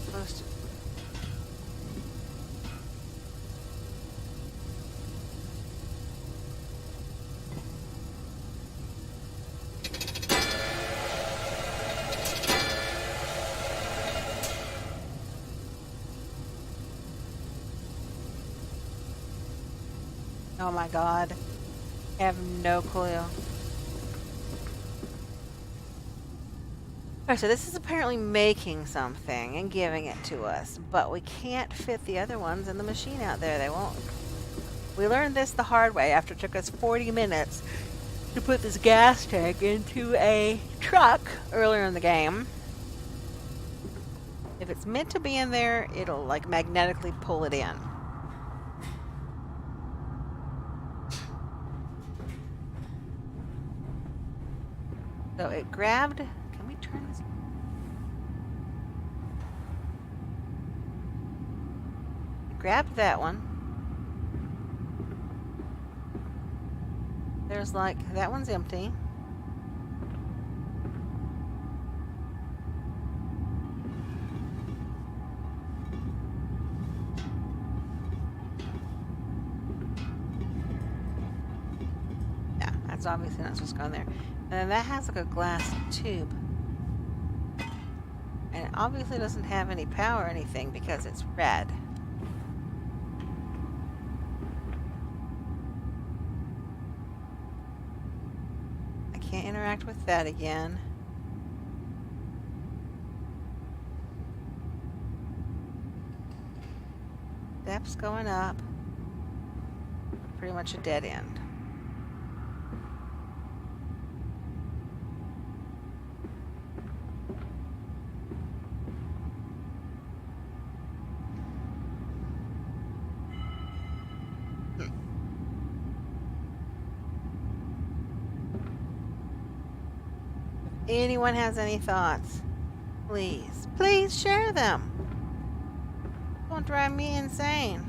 Supposed to. Oh my god. I have no clue. Alright, so this is apparently making something and giving it to us, but we can't fit the other ones in the machine out there. They won't. We learned this the hard way after it took us 40 minutes to put this gas tank into a truck earlier in the game. If it's meant to be in there, it'll like magnetically pull it in. So it grabbed. Can we turn this? It grabbed that one. There's like, that one's empty. Yeah, that's obviously not supposed to go in there. And then that has like a glass tube. And it obviously doesn't have any power or anything because it's red. I can't interact with that again. Depths going up. Pretty much a dead end. Anyone has any thoughts, please share them. Don't drive me insane.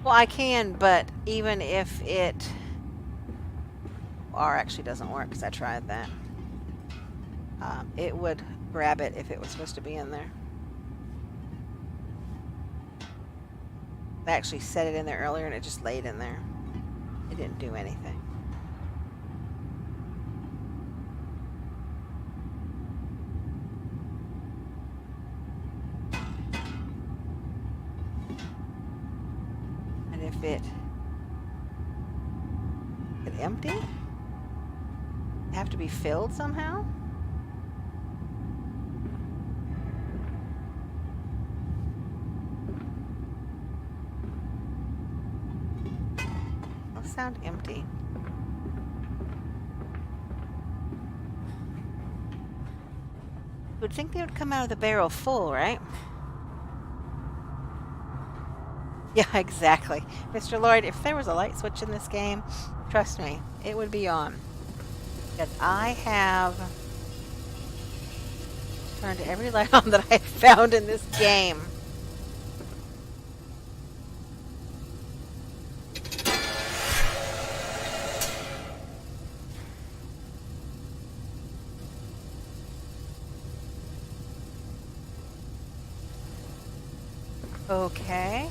Well, I can, but even if it R actually doesn't work, because I tried that, it would grab it if it was supposed to be in there. I actually set it in there earlier and it just laid in there. It didn't do anything. If it empty? Have to be filled somehow? Those sound empty. You would think they would come out of the barrel full, right? Yeah, exactly. Mr. Lloyd, if there was a light switch in this game, trust me, it would be on. Because I have Turned every light on that I found in this game. Okay.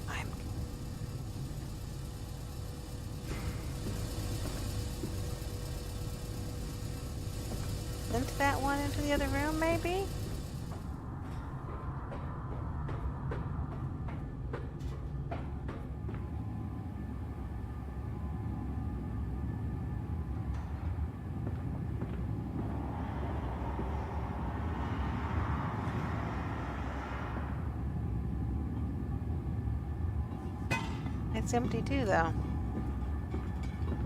I'm into that one into the other room, maybe? It's empty too, though.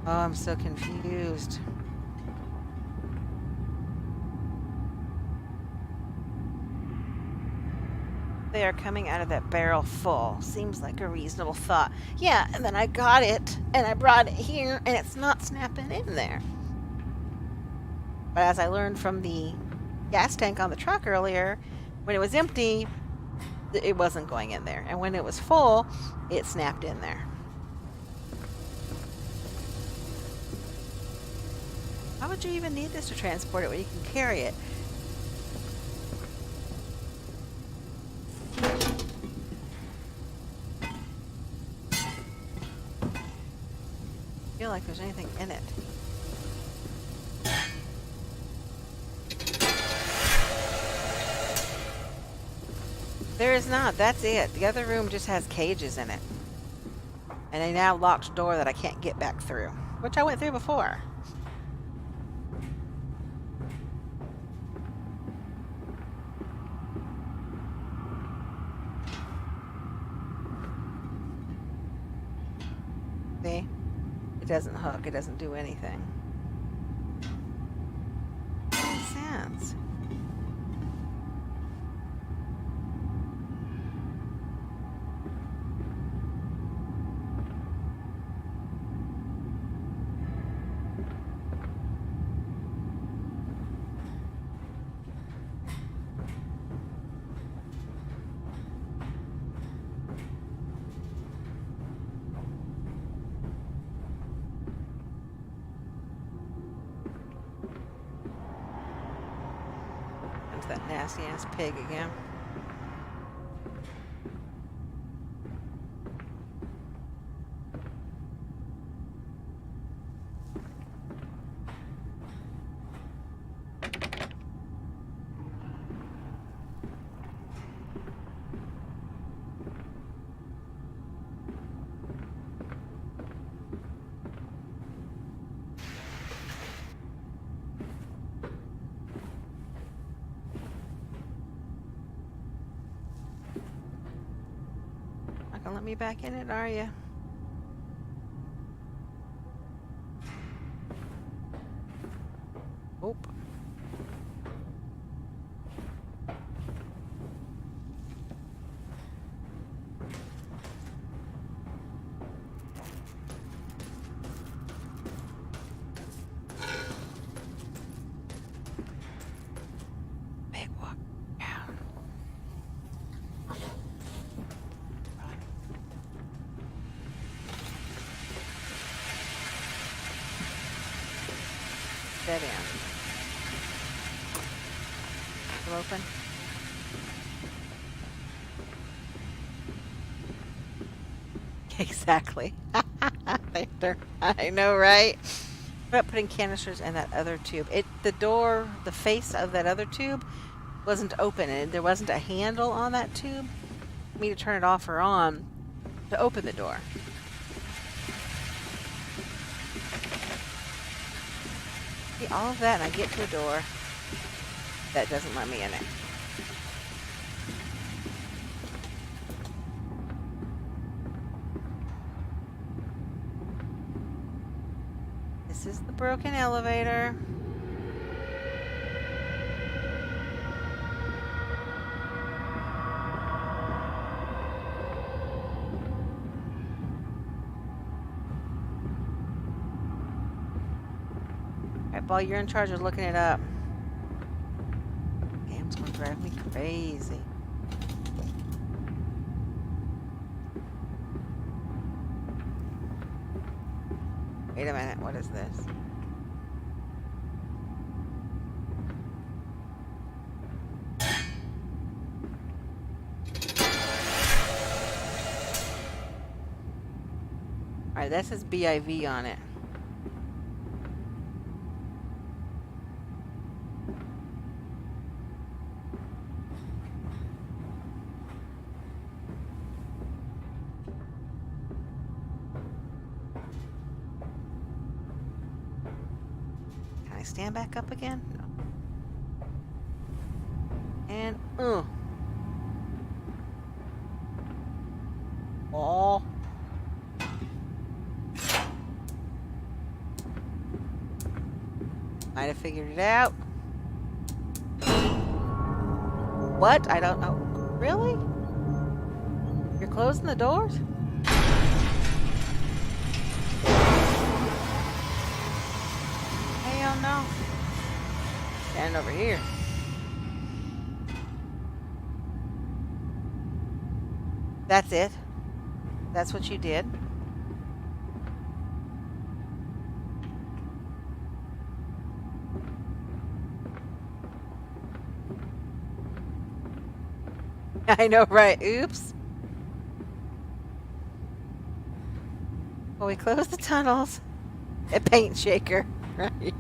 Oh, I'm so confused. They are coming out of that barrel full. Seems like a reasonable thought. Yeah, and then I got it, and I brought it here, and it's not snapping in there. But as I learned from the gas tank on the truck earlier, when it was empty, it wasn't going in there. And when it was full, it snapped in there. Why would you even need this to transport it when you can carry it? I feel like there's anything in it. There is not. That's it. The other room just has cages in it. And a now locked door that I can't get back through. Which I went through before. See? It doesn't hook. It doesn't do anything. Makes sense. That nasty ass pig again. Gonna let me back in it, are you? Oh. Big walk down. Dead end. Still open? Exactly. Victor. I know, right? What about putting canisters in that other tube? The door, the face of that other tube wasn't open, and there wasn't a handle on that tube for me to turn it off or on to open the door. See, all of that, and I get to a door that doesn't let me in it. This is the broken elevator. Alright, Ball, you're in charge of looking it up. It's gonna drive me crazy. Wait a minute, what is this? Alright, that says BIV on it. Can I stand back up again? No. And, Oh. Might have figured it out. What? I don't know. Really? You're closing the doors? Hell no. Stand over here. That's it? That's what you did? I know, right? Oops. Well, we closed the tunnels. A paint shaker, right?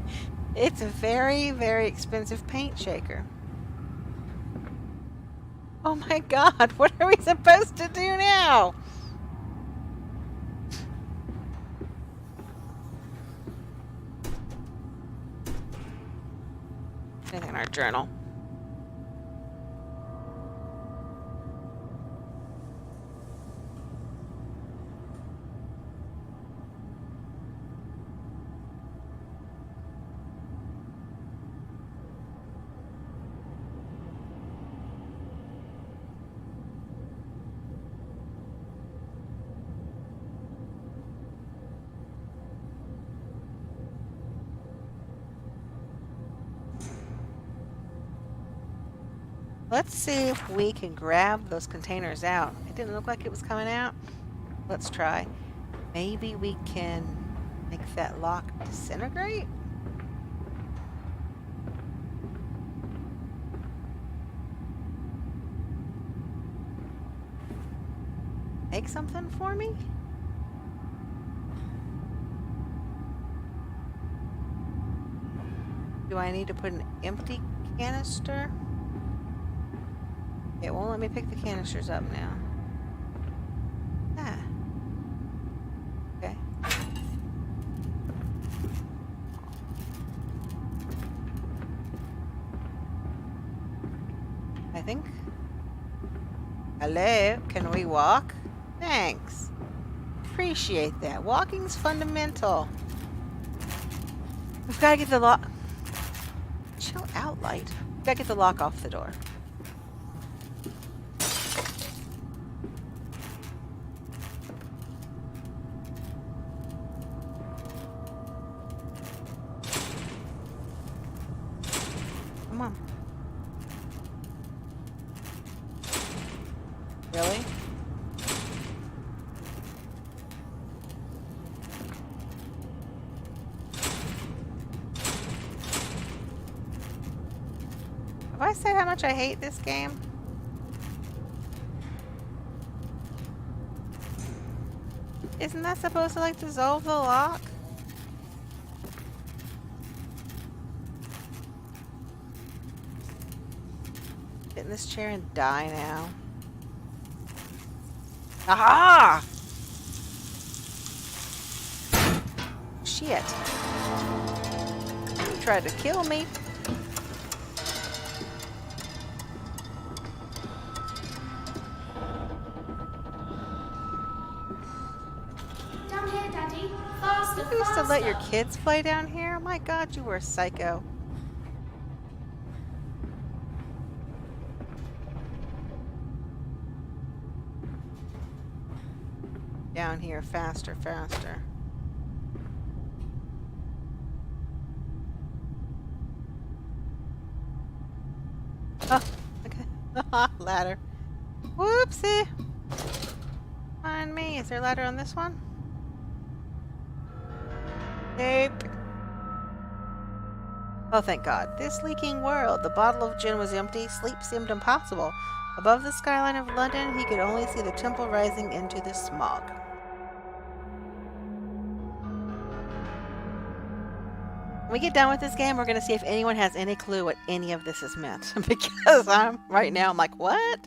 It's a very, very expensive paint shaker. Oh my god, what are we supposed to do now? Anything in our journal? Let's see if we can grab those containers out. It didn't look like it was coming out. Let's try. Maybe we can make that lock disintegrate? Make something for me? Do I need to put an empty canister? It won't let me pick the canisters up now. Ah. Okay. I think. Hello? Can we walk? Thanks. Appreciate that. Walking's fundamental. We've got to get the lock. Chill out, light. We've got to get the lock off the door. Come on. Really? Have I said how much I hate this game? Isn't that supposed to like dissolve the lock? Get in this chair and die now. Aha! Shit. You tried to kill me. Down here, Daddy. Faster, You used to let your faster. kids play down here? Oh my god, you were a psycho. Down here, faster, faster. Oh, okay. Ladder. Whoopsie. Find me. Is there a ladder on this one? Nope. Oh, thank God. This leaking world. The bottle of gin was empty. Sleep seemed impossible. Above the skyline of London, he could only see the temple rising into the smog. When we get done with this game, we're going to see if anyone has any clue what any of this is meant. Because right now I'm like, what?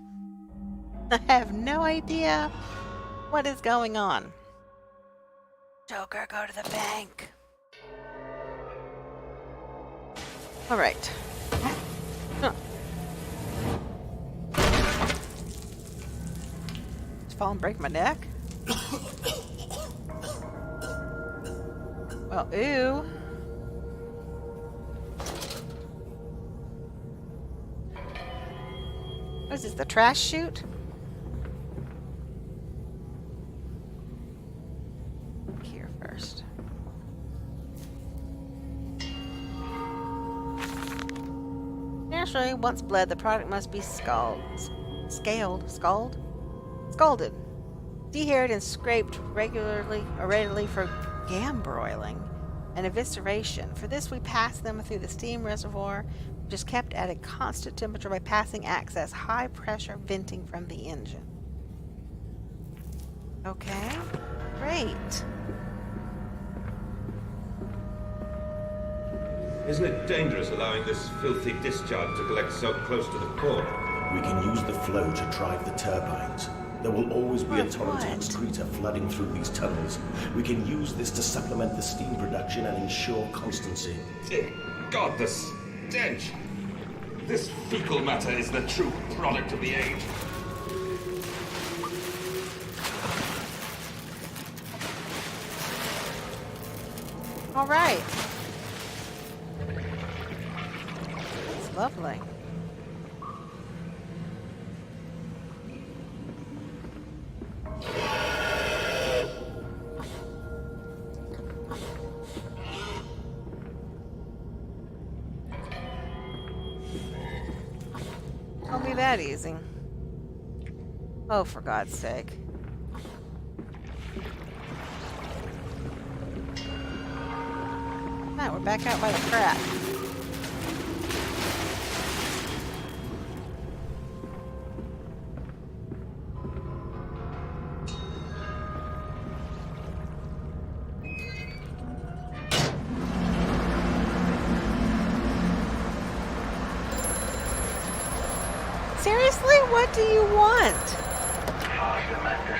I have no idea what is going on. Joker, go to the bank. All right. Huh. Just fall and break my neck? Well, ew. What is this, the trash chute? Look here first. Naturally, once bled, the product must be scalded, dehaired and scraped regularly for gambroiling and evisceration. For this, we pass them through the steam reservoir, which is kept at a constant temperature by passing access high pressure venting from the engine. Okay, great. Isn't it dangerous allowing this filthy discharge to collect so close to the core? We can use the flow to drive the turbines. There will always be a torrent What? of excreta flooding through these tunnels. We can use this to supplement the steam production and ensure constancy. Dear God, the stench! This fecal matter is the true product of the age. All right. That's lovely. Don't be that easy. Oh, for God's sake. Ah, we're back out by the crap. Seriously? What do you want? Faster, Mandus.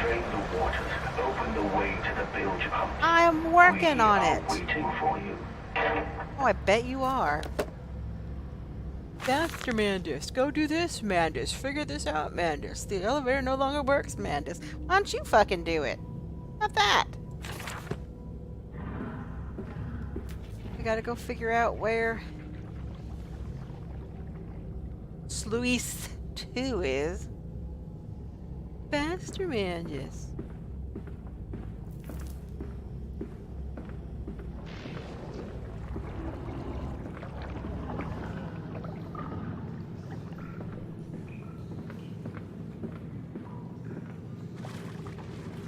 Drain the waters. Open the way to the bilge pumps. I'm working We on are it. waiting for you. Oh, I bet you are. Faster, Mandus. Go do this, Mandus. Figure this out, Mandus. The elevator no longer works, Mandus. Why don't you fucking do it? Not that. We gotta go figure out where Sluice 2 is. Faster, Mandus.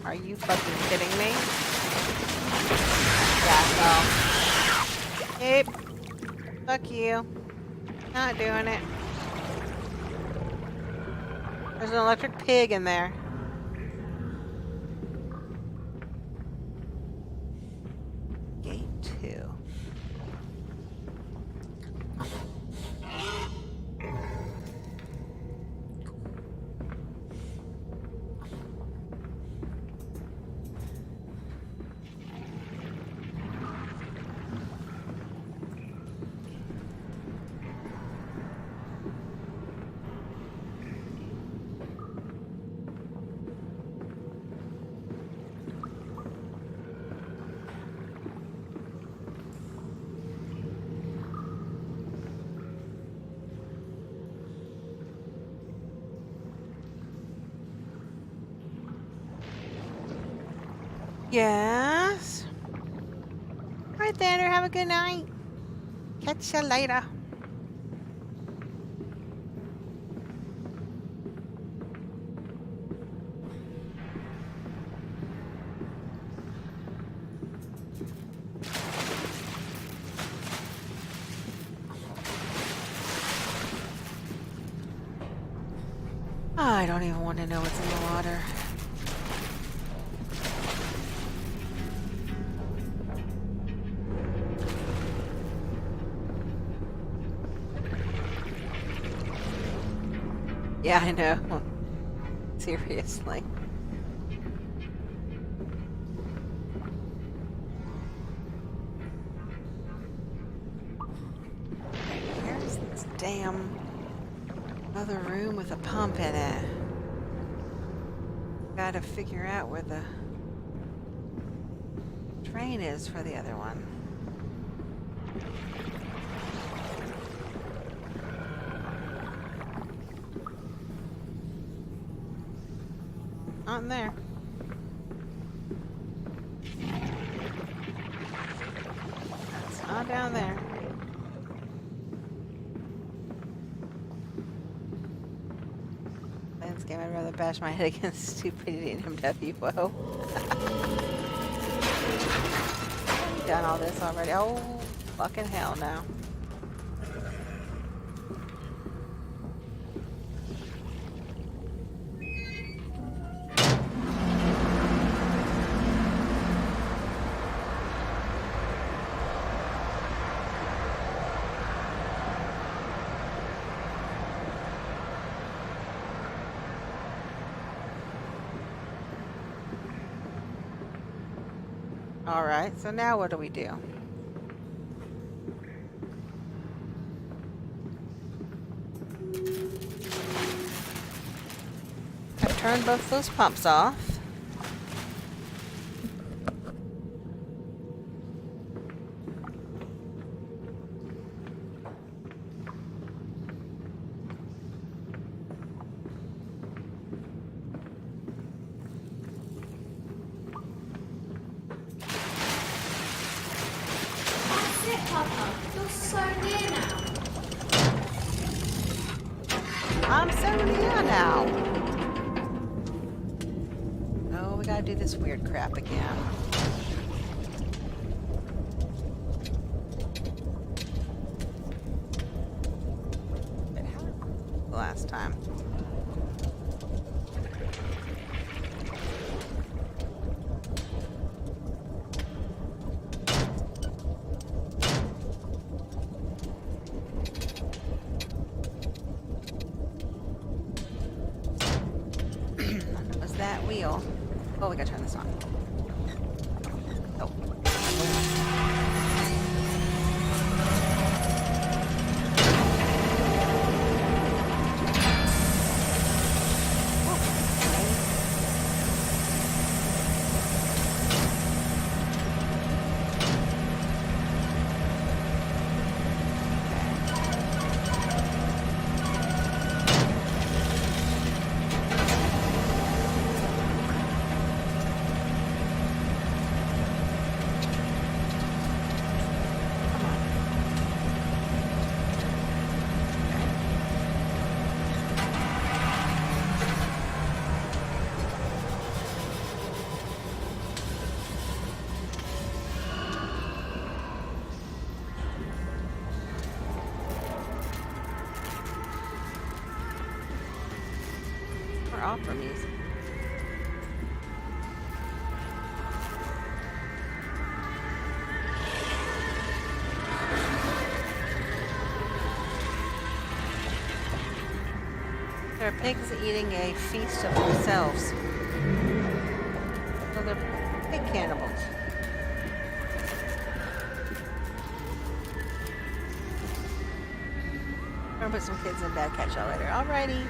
Are you fucking kidding me? Yeah, well. Nope. Fuck you. Not doing it. There's an electric pig in there. Gate 2. Yes. Alright, Thunder, have a good night. Catch you later. I don't even want to know what's in the water. Yeah, I know. Seriously. Where's this damn other room with a pump in it? Gotta figure out where the drain is for the other one. Not in there. It's not down there. This game, I'd rather bash my head against stupidity in MWO. I've done all this already. Oh, fucking hell no. Alright, so now what do we do? I've turned both those pumps off. That's it, Papa. You're so near now. I'm so near now. Oh, we gotta do this weird crap again. Last time. Was that wheel? Oh, we gotta turn this on. Oh. Or opera music. There are pigs eating a feast of themselves. So they're pig cannibals. I'm gonna put some kids in bed. Catch y'all later. Alrighty.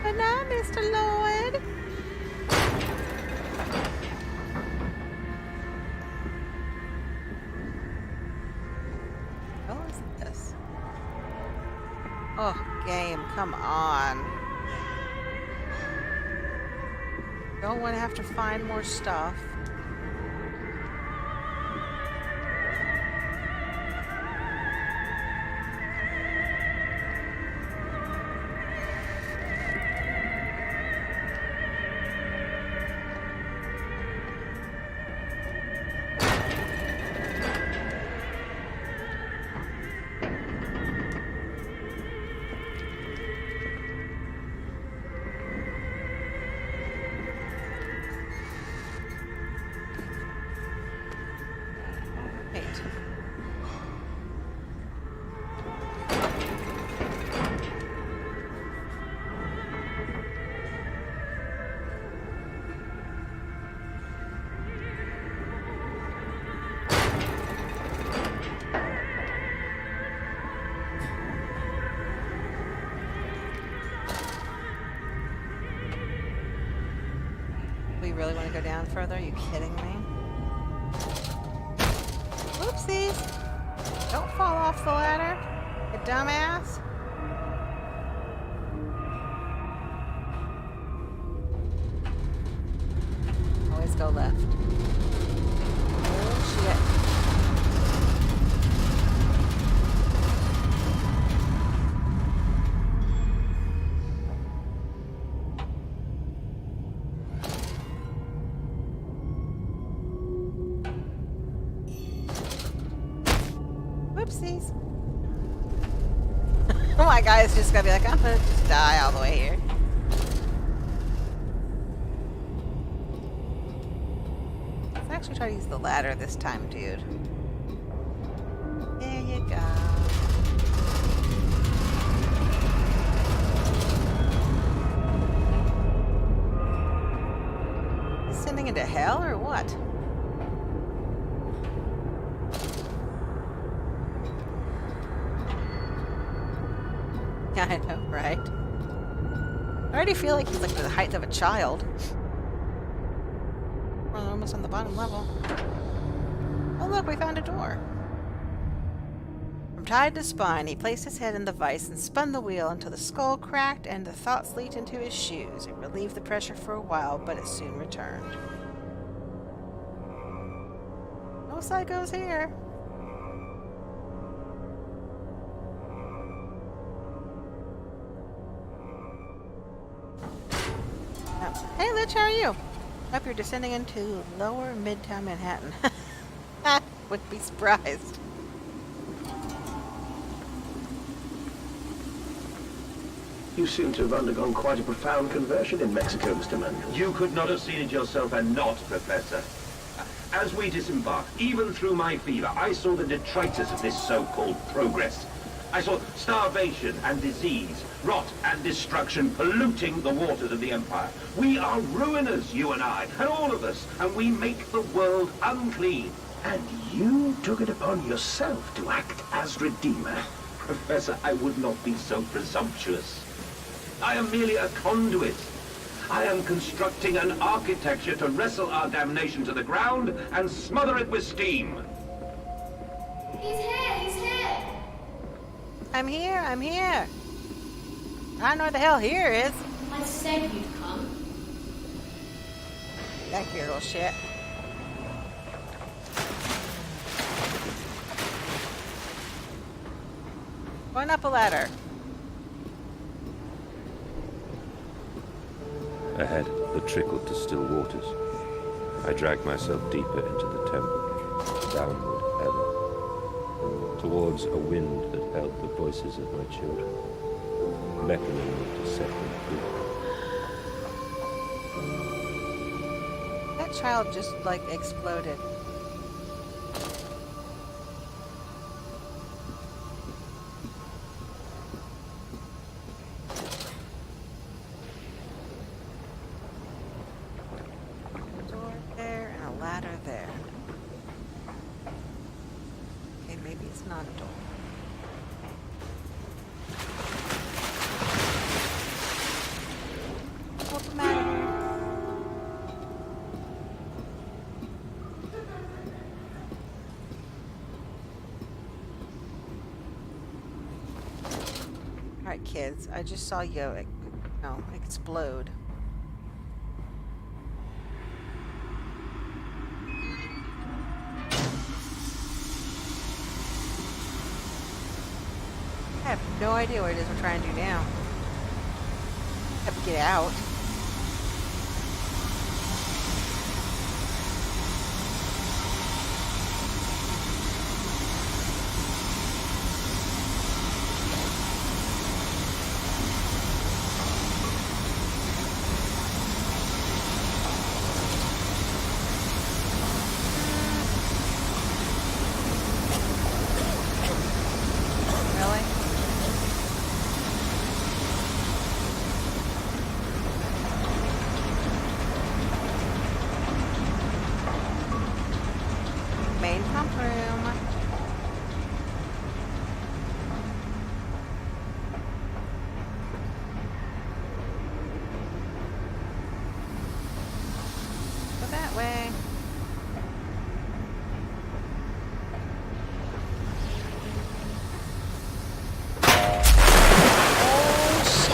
Good night, Mr. Lloyd. What is this? Oh, game, come on. Don't want to have to find more stuff. really want to go down further? Are you kidding me? Oopsies! Don't fall off the ladder, you dumbass. Always go left. Oh shit. Whoopsies. Oh my god, it's just gonna be like, I'm gonna just die all the way here. Let's actually try to use the ladder this time, dude. There you go. Descending into hell or what? Yeah, I know, right? I already feel like he's like the height of a child. We're almost on the bottom level. Oh look, we found a door. From tide to spine, he placed his head in the vise and spun the wheel until the skull cracked and the thoughts leaked into his shoes. It relieved the pressure for a while, but it soon returned. No psychos here. Hey, Lich, how are you? Hope you're descending into lower Midtown Manhattan. Would be surprised. You seem to have undergone quite a profound conversion in Mexico, Mr. Mandel. You could not have seen it yourself and not, Professor. As we disembarked, even through my fever, I saw the detritus of this so-called progress. I saw starvation and disease, rot and destruction polluting the waters of the Empire. We are ruiners, you and I, and all of us, and we make the world unclean. And you took it upon yourself to act as Redeemer. Professor, I would not be so presumptuous. I am merely a conduit. I am constructing an architecture to wrestle our damnation to the ground and smother it with steam. He's here! He's here! I'm here, I'm here. I don't know where the hell here is. I said you'd come. Back here, little shit. Going up a ladder. Ahead, the trickle to still waters. I dragged myself deeper into the temple, downward ever, towards a wind that held the voices of my children, beckoning me to set them free. That child just, like, exploded. Door there and a ladder there. Okay, maybe it's not a door. Welcome out of here. Alright, kids, I just saw you explode. I have no idea what it is we're trying to do now. Have to get out. Really?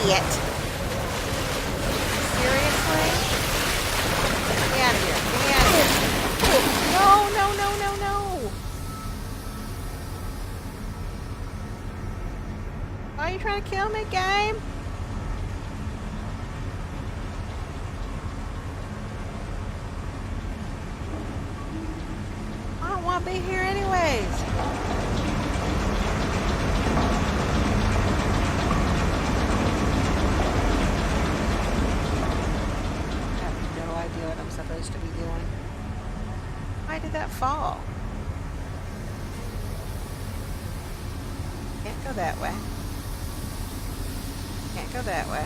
idiot. Seriously? Get me out of here. Get me out of here. No, no, no, no, no. Why are you trying to kill me, game? I don't want to be here anyways. What I'm supposed to be doing. Why did that fall? Can't go that way. Can't go that way.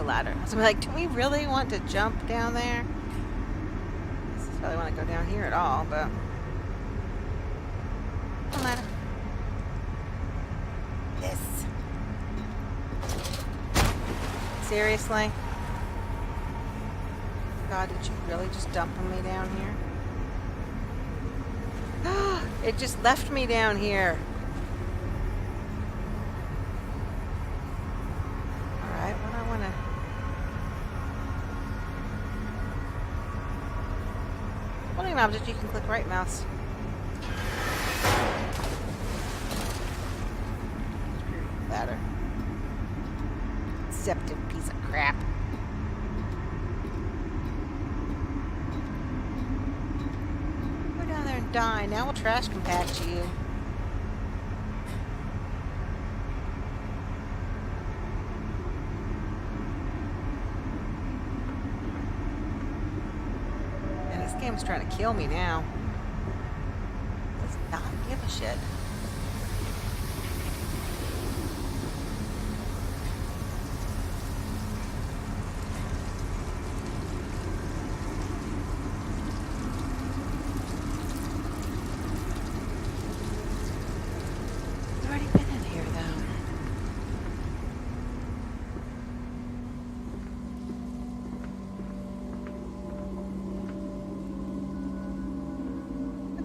Ladder. So I'm like, do we really want to jump down there? I don't really want to go down here at all, but come on, ladder. Yes. Seriously? God, did you really just dump me down here? It just left me down here. Object, you can click right mouse. Ladder. Deceptive piece of crap. Go down there and die. Now we'll trash compact you. Game's trying to kill me now. Does not give a shit. I've already been in here though.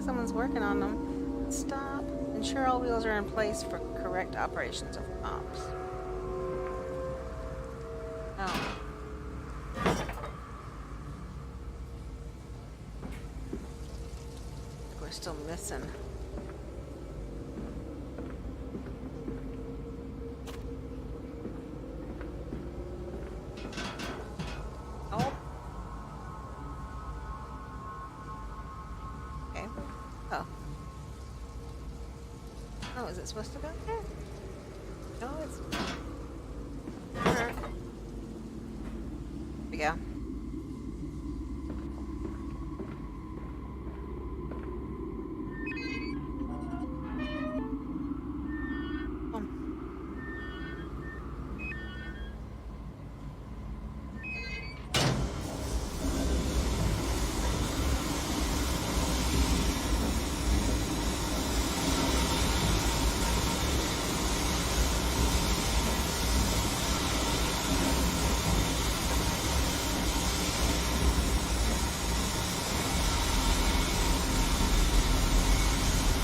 Someone's working on them. Stop. Ensure all wheels are in place for correct operations of pumps. Oh. We're still missing. Oh. Oh. Oh, is it supposed to go there? No, it's... Here we go.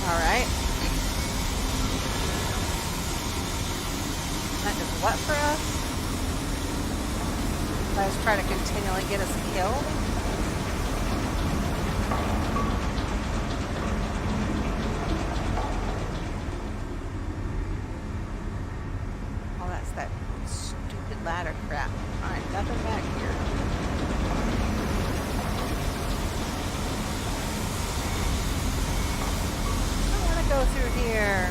Alright. That does what for us? Let's try to continually get us killed. Oh, that's that stupid ladder crap. Alright, nothing back here. Go through here.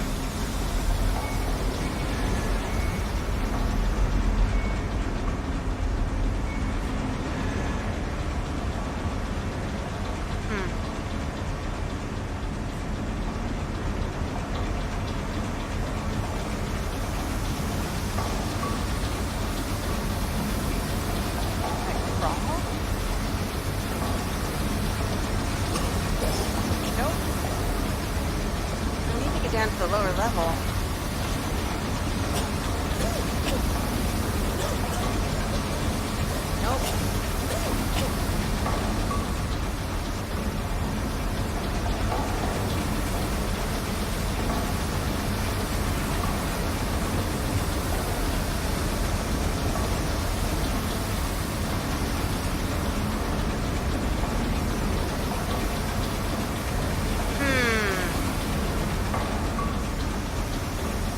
to the lower level. Nope.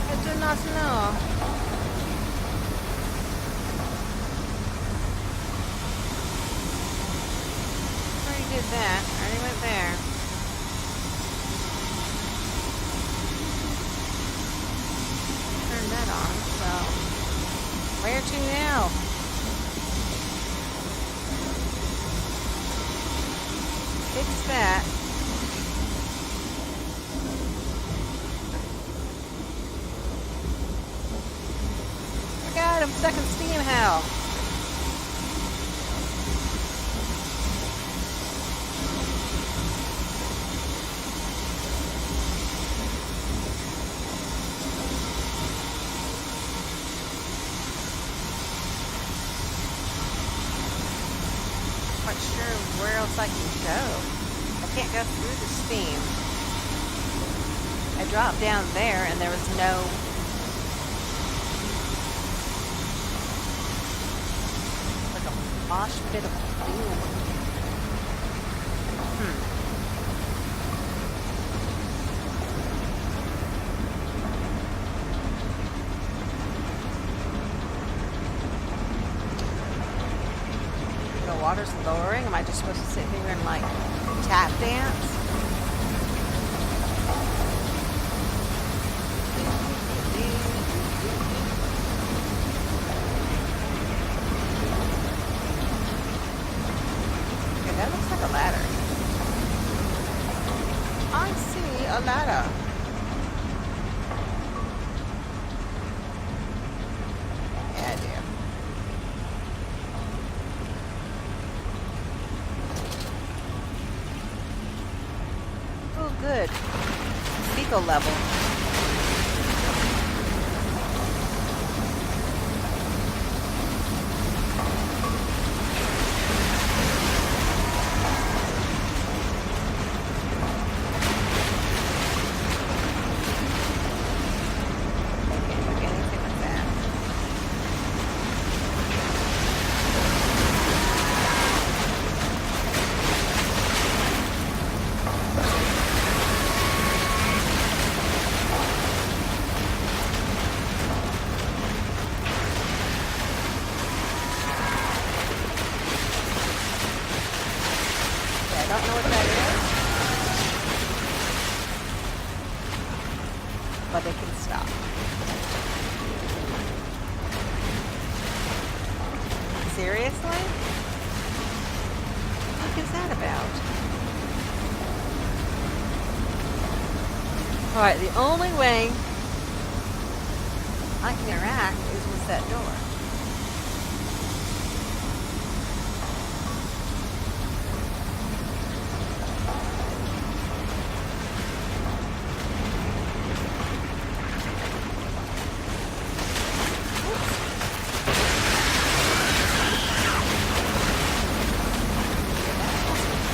I do not know. Already did that. Already went there. Turn that on. So, where to now? Fix that. God, I'm stuck in steam hell. Quite sure where else I can go. I can't go through the steam. I dropped down there and there was no mosh pit of doom. The water's lowering. Am I just supposed to sit here and like tap dance? That looks like a ladder. I see a ladder. Yeah, I do. Oh, good. Fecal level. I don't know what that is, but it can stop. Seriously? What is that about? Alright, the only way I can interact is with that door.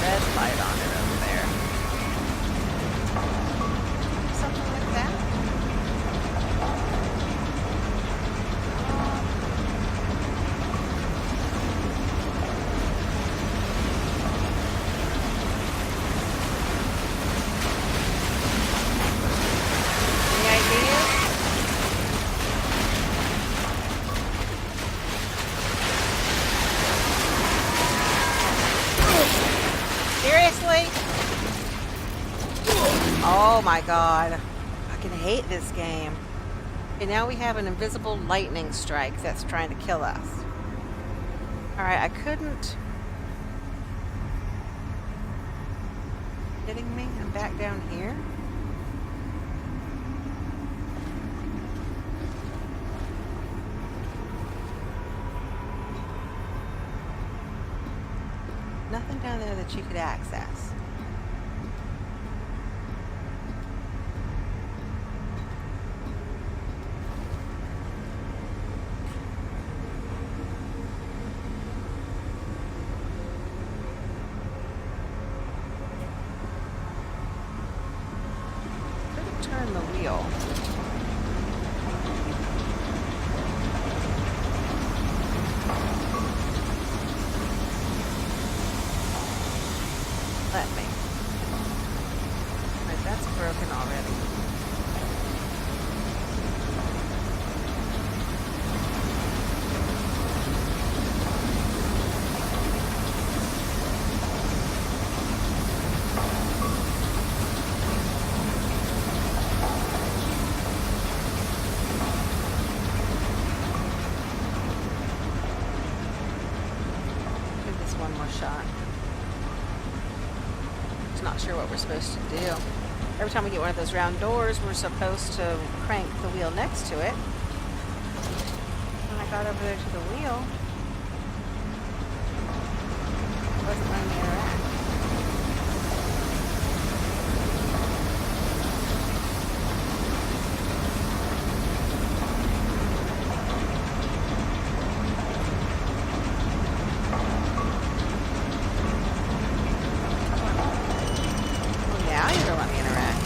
Red light on it over there. Something like that. Any ideas? Seriously? Oh my god. I fucking hate this game. Okay, now we have an invisible lightning strike that's trying to kill us. Alright, I couldn't... Kidding me? I'm back down here? Nothing down there that you could access. wheel. Let me. Right, that's broken already. Give this one more shot. Just not sure what we're supposed to do. Every time we get one of those round doors, we're supposed to crank the wheel next to it. When I got over there to the wheel, it wasn't letting me interact. Well, now you're gonna let me interact.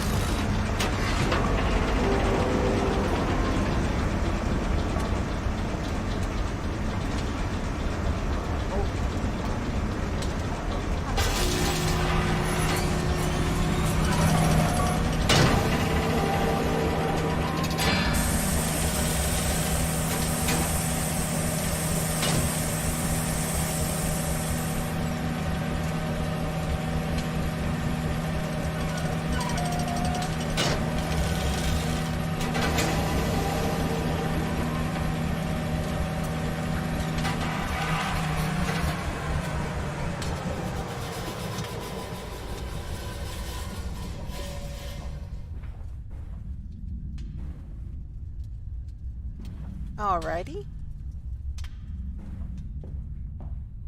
Alrighty.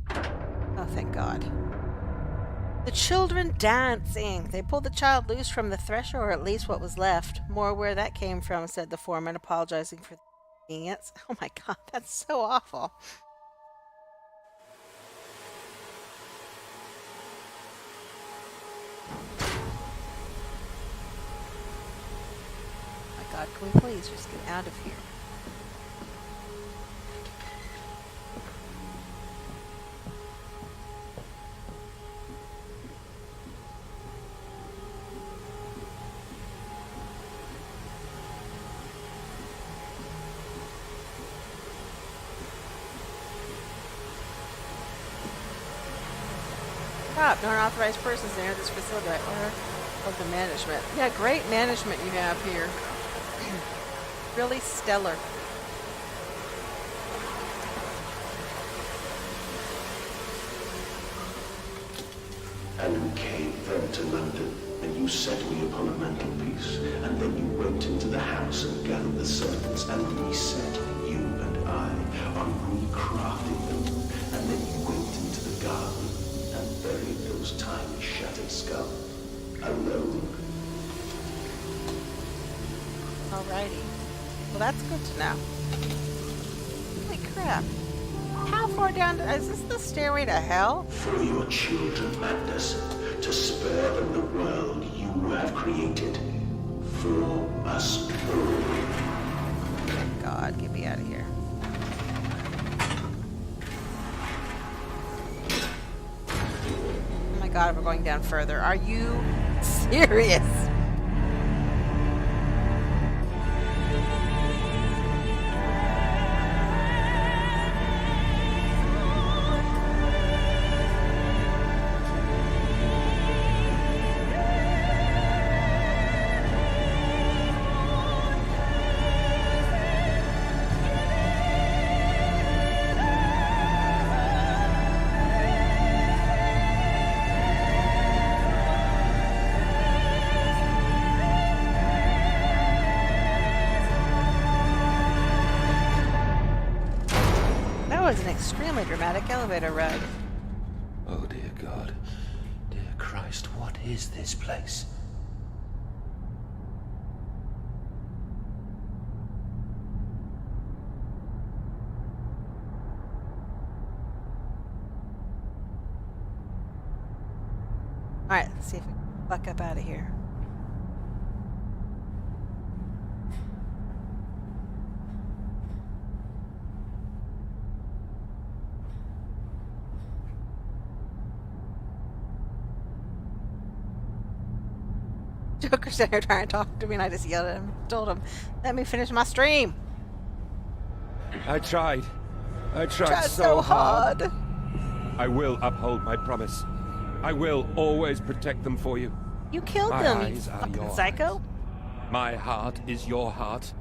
Oh, thank God. The children dancing. They pulled the child loose from the thresher, or at least what was left. More where that came from, said the foreman, apologizing for the inconvenience. Oh my God, that's so awful. Oh my God, can we please just get out of here? Stop. No unauthorized persons near this facility. Order of the management. Yeah, great management you have here. Really stellar. And we came then to London, and you set me upon a mantelpiece, and then you went into the house and gathered the servants, and reset you and I on recrafting them, and then you went into the garden and buried those tiny shattered skulls, alone. Alrighty. Well, that's good to know. Holy crap. How far down is this the stairway to hell? For your children, Madness, to spare them the world you have created. For us all. God, get me out of here. Oh my God, we're going down further. Are you serious? Was an extremely dramatic elevator ride. Oh, dear God. Dear Christ, what is this place? Alright, let's see if we can fuck up out of here. Joker's sitting here trying to talk to me, and I just yelled at him. Told him, "Let me finish my stream." I tried. I tried Tried so hard. hard. I will uphold my promise. I will always protect them for you. You killed My them, you eyes are fucking your psycho. My heart is your heart.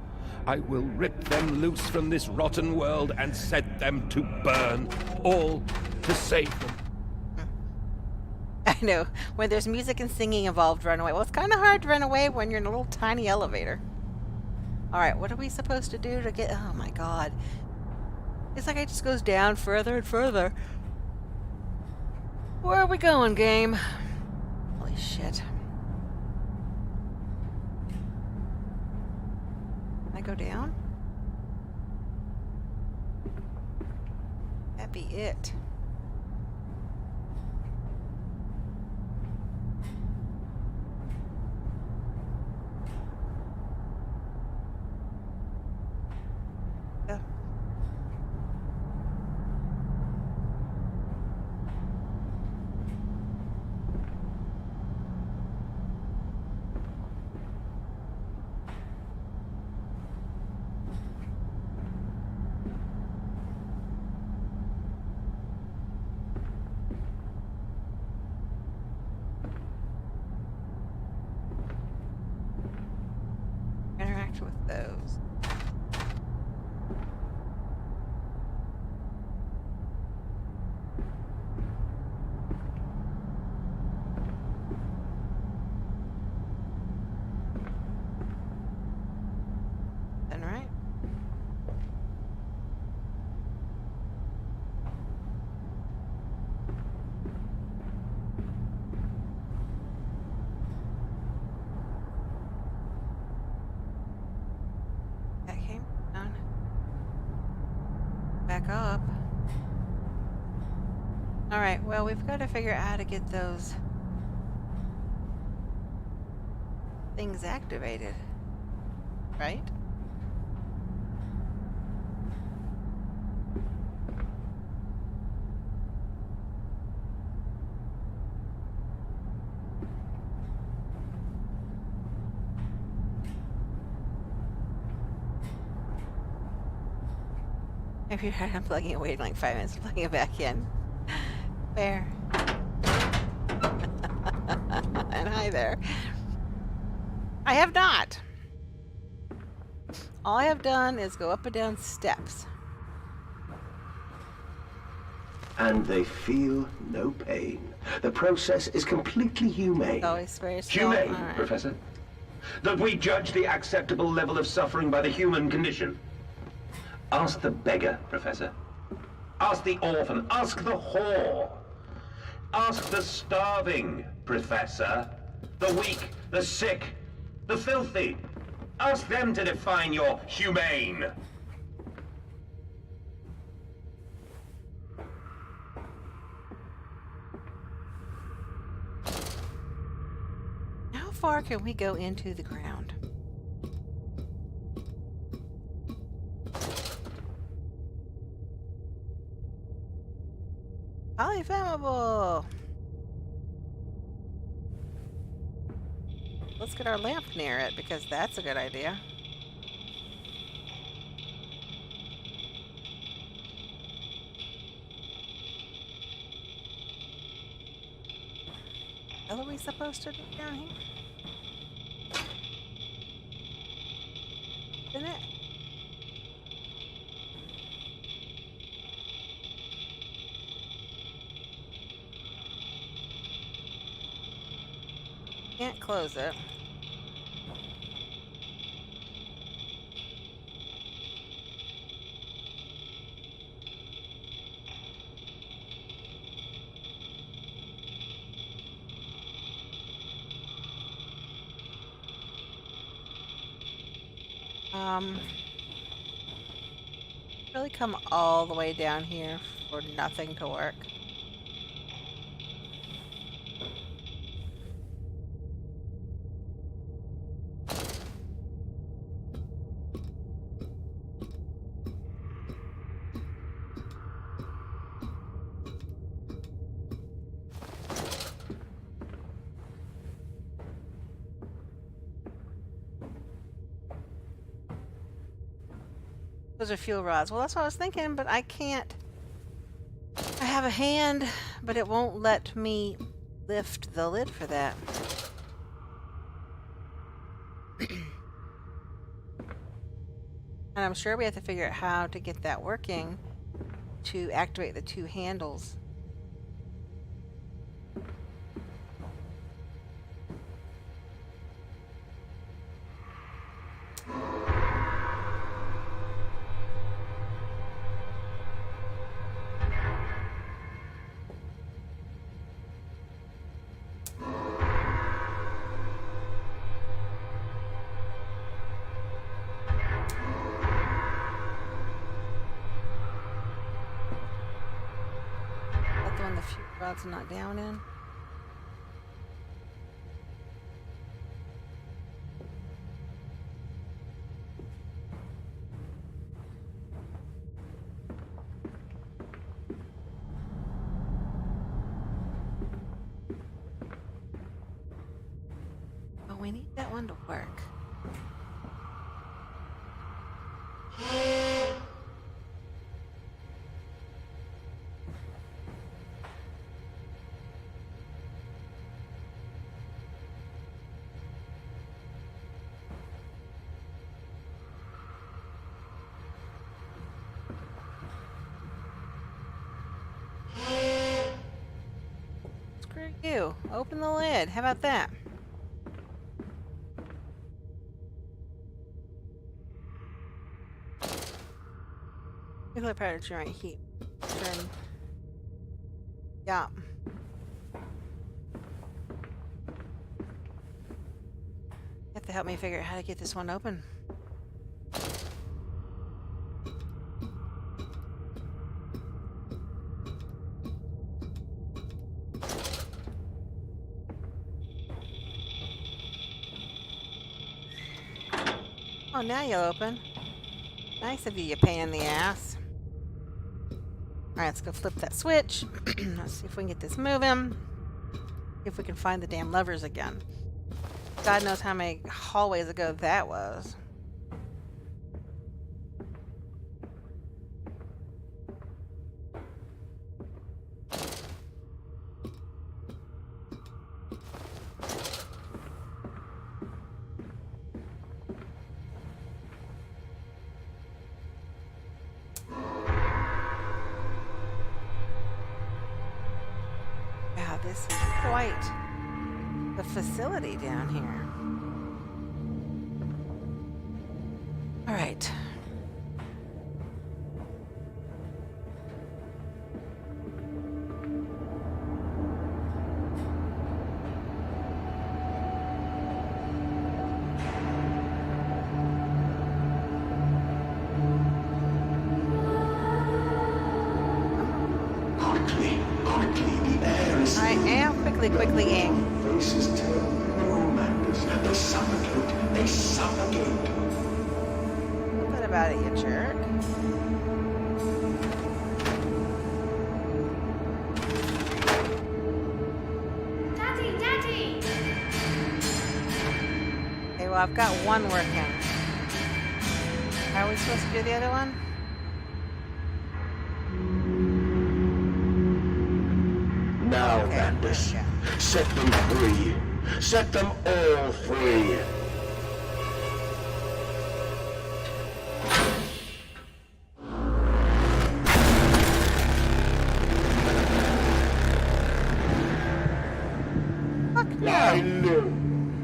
I will rip them loose from this rotten world and set them to burn, all to save them. I know. When there's music and singing involved, run away. Well, it's kind of hard to run away when you're in a little tiny elevator. Alright, what are we supposed to do to get... Oh my god. It's like it just goes down further and further. Where are we going, game? Holy shit. Can I go down? That'd be it. Yeah. Interact with those. Then right. That came down. Back up. Alright, well, we've got to figure out how to get those things activated. Right? If you're unplugging it, waiting like 5 minutes to plug it back in. Fair. And hi there. I have not. All I have done is go up and down steps. And they feel no pain. The process is completely humane. Always very slow. Humane, All right. Professor? That we judge the acceptable level of suffering by the human condition. Ask the beggar, Professor. Ask the orphan. Ask the whore. Ask the starving, Professor. The weak, the sick, the filthy. Ask them to define your humane. How far can we go into the ground? Polyflammable! Let's get our lamp near it, because that's a good idea. What are we supposed to do down here? Isn't it? Can't close it. Really come all the way down here for nothing to work. Those are fuel rods. Well, that's what I was thinking, but I can't. I have a hand, but it won't let me lift the lid for that. And I'm sure we have to figure out how to get that working to activate the two handles. The one the fuel rod's not down in. Oh, we need that one to work. Screw you. Open the lid. How about that? Nuclear power to generate heat. Turn. Yeah. You have to help me figure out how to get this one open. Oh, now you'll open. Nice of you, you pain in the ass. Alright, let's go flip that switch. Let's see if we can get this moving. If we can find the damn levers again. God knows how many hallways ago that was. Wow, this is quite the facility down here. All right. Quickly, quickly, the air is I am quickly-ing. faces turn. Oh, madness. They suffocate. They suffocate. What about it, you jerk? Daddy, Daddy! Okay, well, I've got one working. How are we supposed to do the other one? Now, Okay, Mandus, there set them free. Set them all free. Fuck no! I live.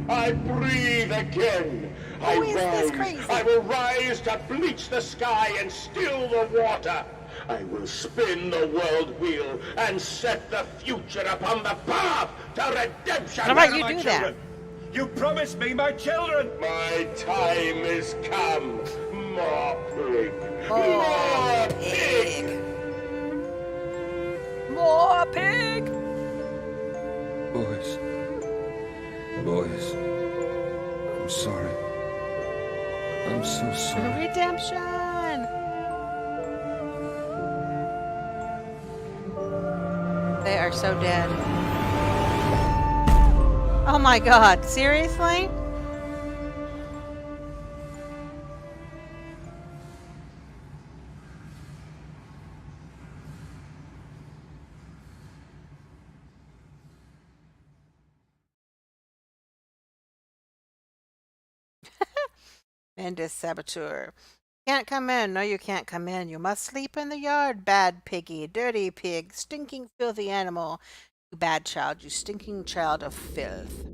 I breathe again. I Who is this rise. crazy? I will rise to bleach the sky and still the water. I will spin the world wheel and set the future upon the path to redemption. How about Where you are my do that? children? You promised me my children! My time is come. More pig. More More pig. pig! More pig! Boys. Boys. I'm sorry. I'm so sorry. Redemption! They are so dead. Oh my god, seriously? Mendes saboteur. Can't come in. No, you can't come in. You must sleep in the yard, bad piggy, dirty pig, stinking, filthy animal. You bad child, you stinking child of filth.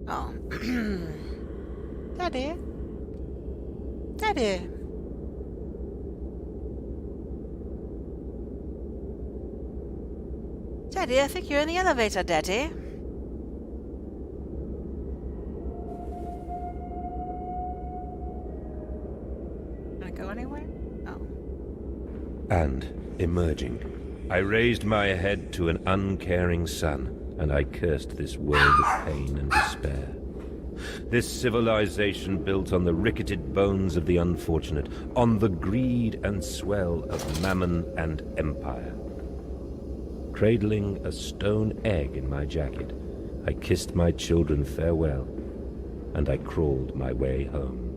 Oh. Daddy. Daddy. Daddy, I think you're in the elevator, Daddy. Gonna go anywhere? Oh. And, emerging, I raised my head to an uncaring sun, and I cursed this world of pain and despair. This civilization built on the ricketed bones of the unfortunate, on the greed and swell of mammon and empire. Cradling a stone egg in my jacket, I kissed my children farewell, and I crawled my way home.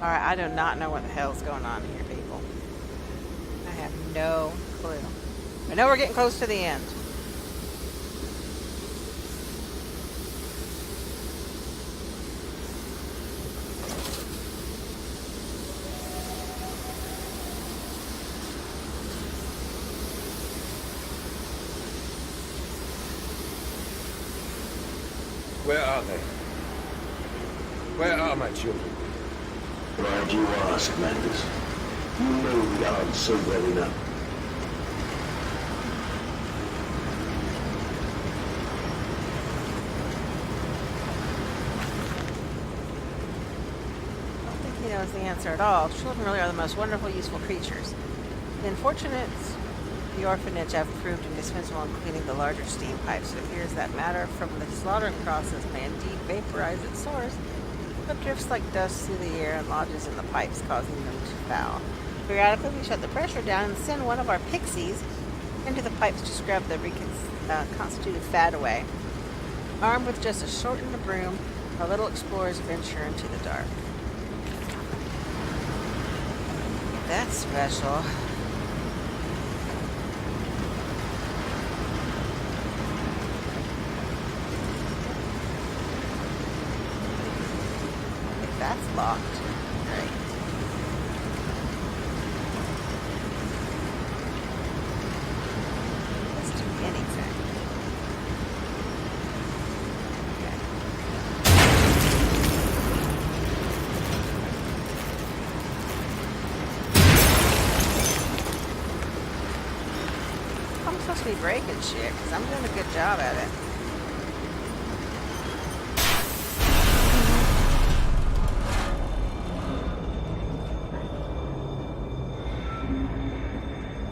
Alright, I do not know what the hell's going on here, people. I have no clue. I know we're getting close to the end. Where are they? Where are my children? Why do you ask, Manders? You know the answer well enough. I don't think he knows the answer at all. Children really are the most wonderful, useful creatures. The unfortunates in the orphanage have proved indispensable in cleaning the larger steam pipes. It appears that matter from the slaughtering process may indeed vaporize its source, but drifts like dust through the air and lodges in the pipes, causing them to foul. Periodically, we shut the pressure down and send one of our pixies into the pipes to scrub the reconstituted fat away. Armed with just a shortened broom, our little explorers venture into the dark. That's special. That's locked. Great. Let's do anything. Okay. I'm supposed to be breaking shit because I'm doing a good job at it.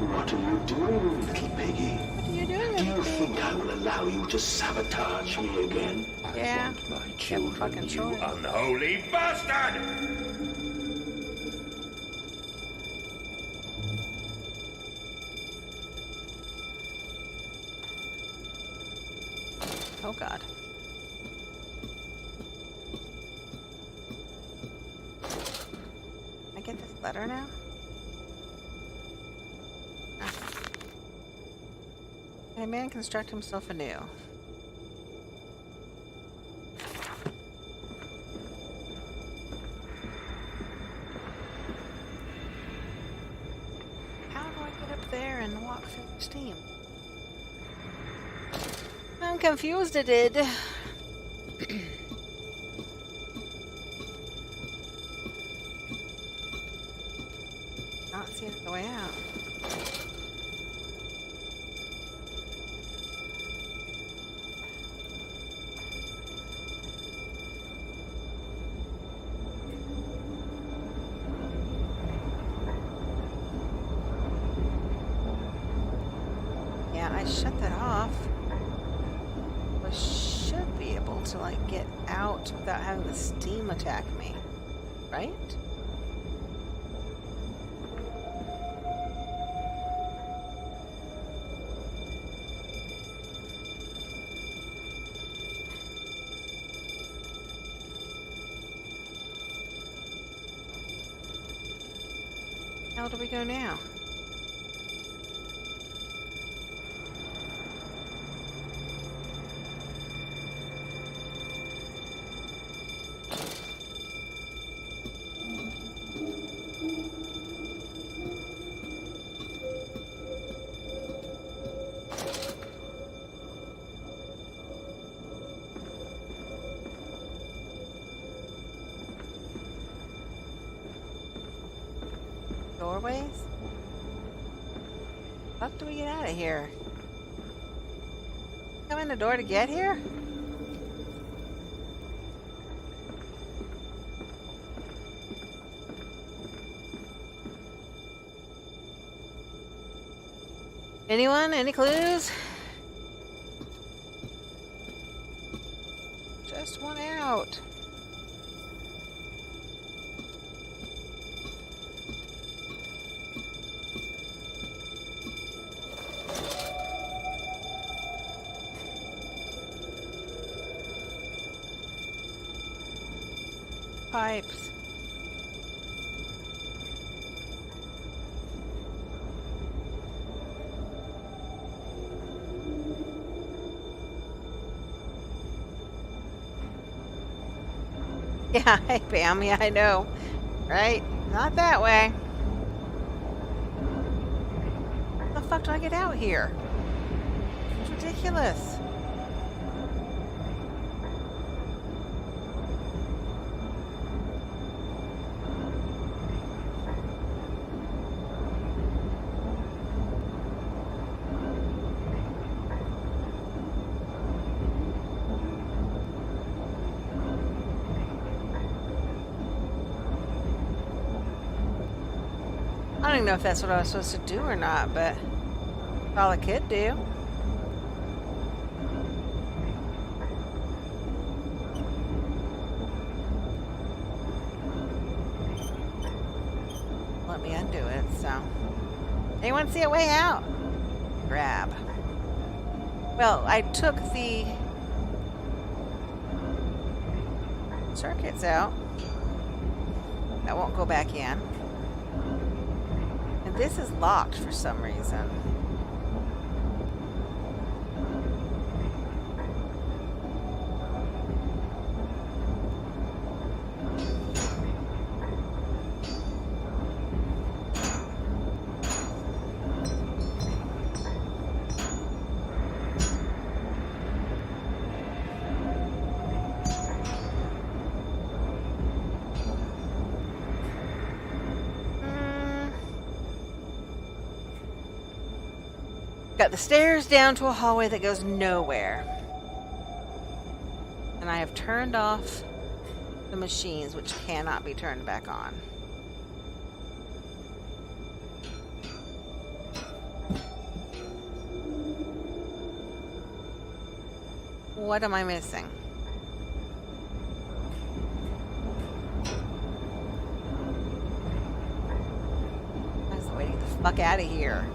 What are you doing, little piggy? What are you doing, Do you little think I will allow you to sabotage me again? Yeah. Want my You have a children, fucking you choice. unholy bastard! Oh god. Letter now? Ah. Can a man construct himself anew? How do I get up there and walk through the steam? I'm confused, it did. Not seeing the way out. Yeah, I shut that off. I should be able to, like, get out without having the steam attack me. Right? How do we go now? Doorways? How do we get out of here? Come in the door to get here? Anyone? Any clues? Just one out. Pipes. Yeah, hey Pam, yeah, I know. Right? Not that way. How the fuck do I get out here? It's ridiculous. I don't even know if that's what I was supposed to do or not, but that's all I could do. Let me undo it, so. Anyone see a way out? Grab. Well, I took the circuits out. That won't go back in. And this is locked for some reason. Got the stairs down to a hallway that goes nowhere. And I have turned off the machines, which cannot be turned back on. What am I missing? I was waiting to get the fuck out of here.